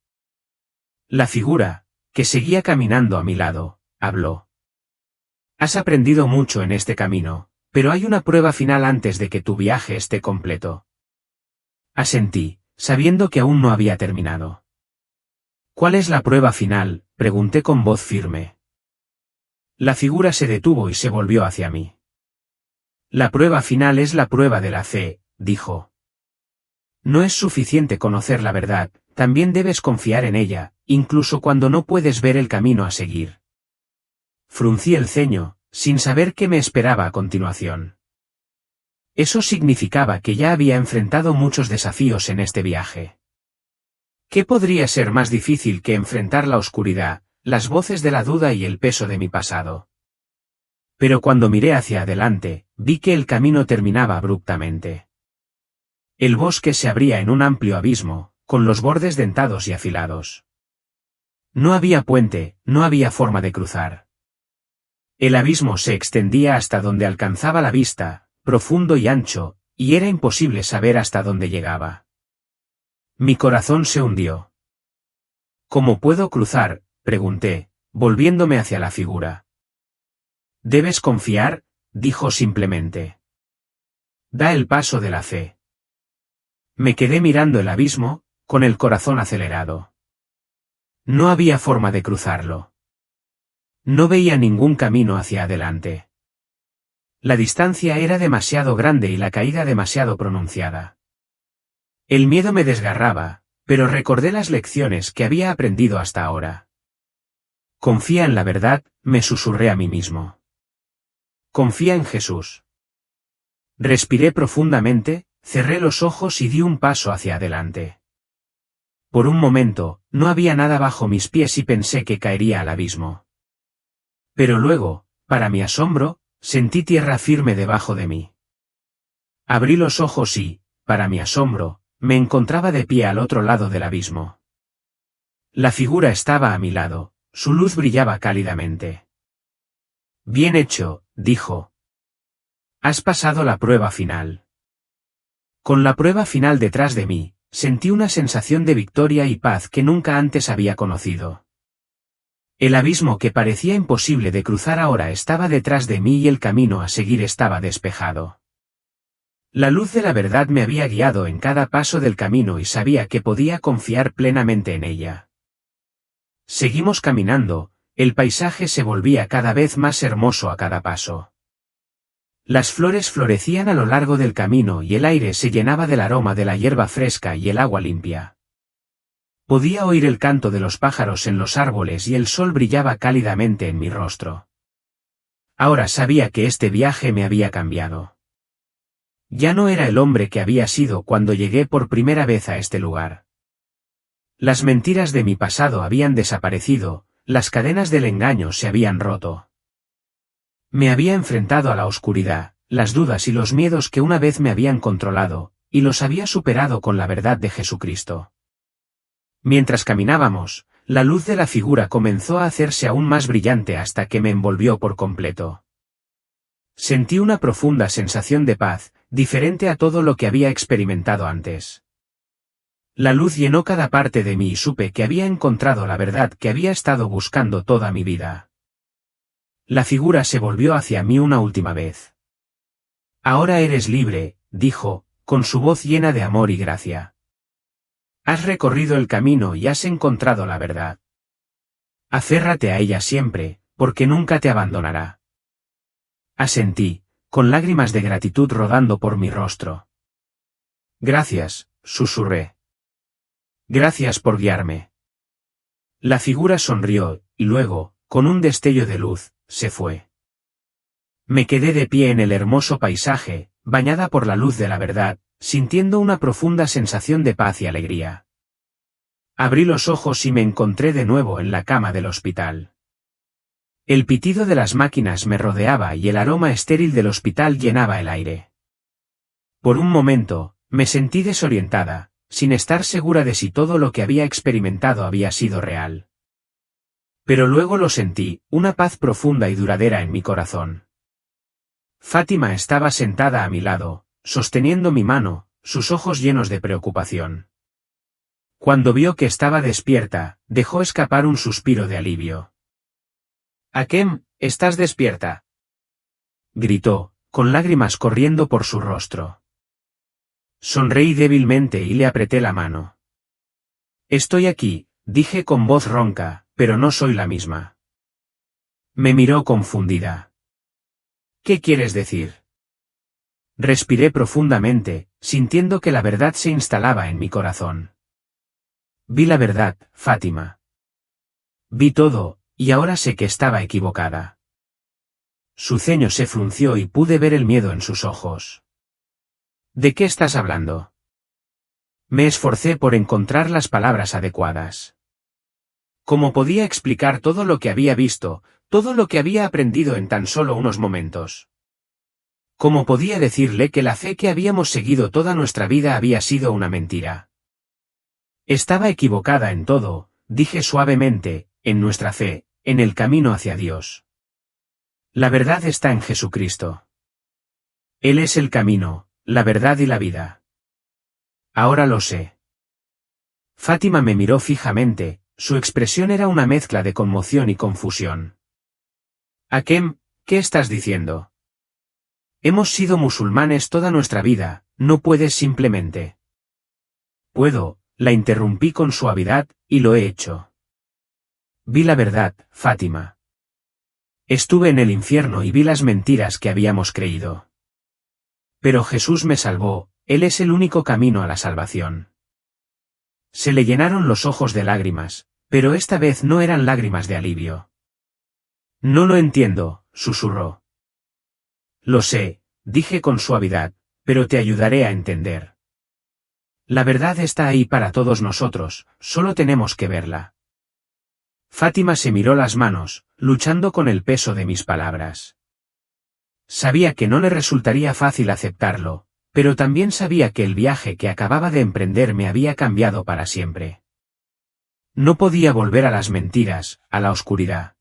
La figura, que seguía caminando a mi lado, habló. Has aprendido mucho en este camino, pero hay una prueba final antes de que tu viaje esté completo. Asentí, sabiendo que aún no había terminado. ¿Cuál es la prueba final?, pregunté con voz firme. La figura se detuvo y se volvió hacia mí. La prueba final es la prueba de la fe, dijo. No es suficiente conocer la verdad, también debes confiar en ella, incluso cuando no puedes ver el camino a seguir. Fruncí el ceño, sin saber qué me esperaba a continuación. Eso significaba que ya había enfrentado muchos desafíos en este viaje. ¿Qué podría ser más difícil que enfrentar la oscuridad, las voces de la duda y el peso de mi pasado? Pero cuando miré hacia adelante, vi que el camino terminaba abruptamente. El bosque se abría en un amplio abismo, con los bordes dentados y afilados. No había puente, no había forma de cruzar. El abismo se extendía hasta donde alcanzaba la vista, profundo y ancho, y era imposible saber hasta dónde llegaba. Mi corazón se hundió. ¿Cómo puedo cruzar?, pregunté, volviéndome hacia la figura. Debes confiar, dijo simplemente. Da el paso de la fe. Me quedé mirando el abismo, con el corazón acelerado. No había forma de cruzarlo. No veía ningún camino hacia adelante. La distancia era demasiado grande y la caída demasiado pronunciada. El miedo me desgarraba, pero recordé las lecciones que había aprendido hasta ahora. Confía en la verdad, me susurré a mí mismo. Confía en Jesús. Respiré profundamente, cerré los ojos y di un paso hacia adelante. Por un momento, no había nada bajo mis pies y pensé que caería al abismo. Pero luego, para mi asombro, sentí tierra firme debajo de mí. Abrí los ojos y, para mi asombro, me encontraba de pie al otro lado del abismo. La figura estaba a mi lado, su luz brillaba cálidamente. Bien hecho, dijo. Has pasado la prueba final. Con la prueba final detrás de mí, sentí una sensación de victoria y paz que nunca antes había conocido. El abismo que parecía imposible de cruzar ahora estaba detrás de mí y el camino a seguir estaba despejado. La luz de la verdad me había guiado en cada paso del camino y sabía que podía confiar plenamente en ella. Seguimos caminando, el paisaje se volvía cada vez más hermoso a cada paso. Las flores florecían a lo largo del camino y el aire se llenaba del aroma de la hierba fresca y el agua limpia. Podía oír el canto de los pájaros en los árboles y el sol brillaba cálidamente en mi rostro. Ahora sabía que este viaje me había cambiado. Ya no era el hombre que había sido cuando llegué por primera vez a este lugar. Las mentiras de mi pasado habían desaparecido, las cadenas del engaño se habían roto. Me había enfrentado a la oscuridad, las dudas y los miedos que una vez me habían controlado, y los había superado con la verdad de Jesucristo. Mientras caminábamos, la luz de la figura comenzó a hacerse aún más brillante hasta que me envolvió por completo. Sentí una profunda sensación de paz, diferente a todo lo que había experimentado antes. La luz llenó cada parte de mí y supe que había encontrado la verdad que había estado buscando toda mi vida. La figura se volvió hacia mí una última vez. Ahora eres libre, dijo, con su voz llena de amor y gracia. Has recorrido el camino y has encontrado la verdad. Aférrate a ella siempre, porque nunca te abandonará. Asentí, con lágrimas de gratitud rodando por mi rostro. Gracias, susurré. Gracias por guiarme. La figura sonrió, y luego, con un destello de luz, se fue. Me quedé de pie en el hermoso paisaje, bañada por la luz de la verdad, sintiendo una profunda sensación de paz y alegría. Abrí los ojos y me encontré de nuevo en la cama del hospital. El pitido de las máquinas me rodeaba y el aroma estéril del hospital llenaba el aire. Por un momento, me sentí desorientada, sin estar segura de si todo lo que había experimentado había sido real. Pero luego lo sentí, una paz profunda y duradera en mi corazón. Fátima estaba sentada a mi lado, sosteniendo mi mano, sus ojos llenos de preocupación. Cuando vio que estaba despierta, dejó escapar un suspiro de alivio. «Hakem, ¿estás despierta?», gritó, con lágrimas corriendo por su rostro. Sonreí débilmente y le apreté la mano. «Estoy aquí», dije con voz ronca, pero no soy la misma. Me miró confundida. «¿Qué quieres decir?». Respiré profundamente, sintiendo que la verdad se instalaba en mi corazón. Vi la verdad, Fátima. Vi todo, y ahora sé que estaba equivocada. Su ceño se frunció y pude ver el miedo en sus ojos. ¿De qué estás hablando?». Me esforcé por encontrar las palabras adecuadas. ¿Cómo podía explicar todo lo que había visto, todo lo que había aprendido en tan solo unos momentos? ¿Cómo podía decirle que la fe que habíamos seguido toda nuestra vida había sido una mentira? Estaba equivocada en todo, dije suavemente, en nuestra fe, en el camino hacia Dios. La verdad está en Jesucristo. Él es el camino, la verdad y la vida. Ahora lo sé. Fátima me miró fijamente, su expresión era una mezcla de conmoción y confusión. «Hakem, ¿qué estás diciendo? Hemos sido musulmanes toda nuestra vida, no puedes simplemente». «Puedo», la interrumpí con suavidad, y lo he hecho. Vi la verdad, Fátima. Estuve en el infierno y vi las mentiras que habíamos creído. Pero Jesús me salvó, Él es el único camino a la salvación. Se le llenaron los ojos de lágrimas, pero esta vez no eran lágrimas de alivio. «No lo entiendo», susurró. «Lo sé», dije con suavidad, «pero te ayudaré a entender. La verdad está ahí para todos nosotros, solo tenemos que verla». Fátima se miró las manos, luchando con el peso de mis palabras. Sabía que no le resultaría fácil aceptarlo, pero también sabía que el viaje que acababa de emprender me había cambiado para siempre. No podía volver a las mentiras, a la oscuridad.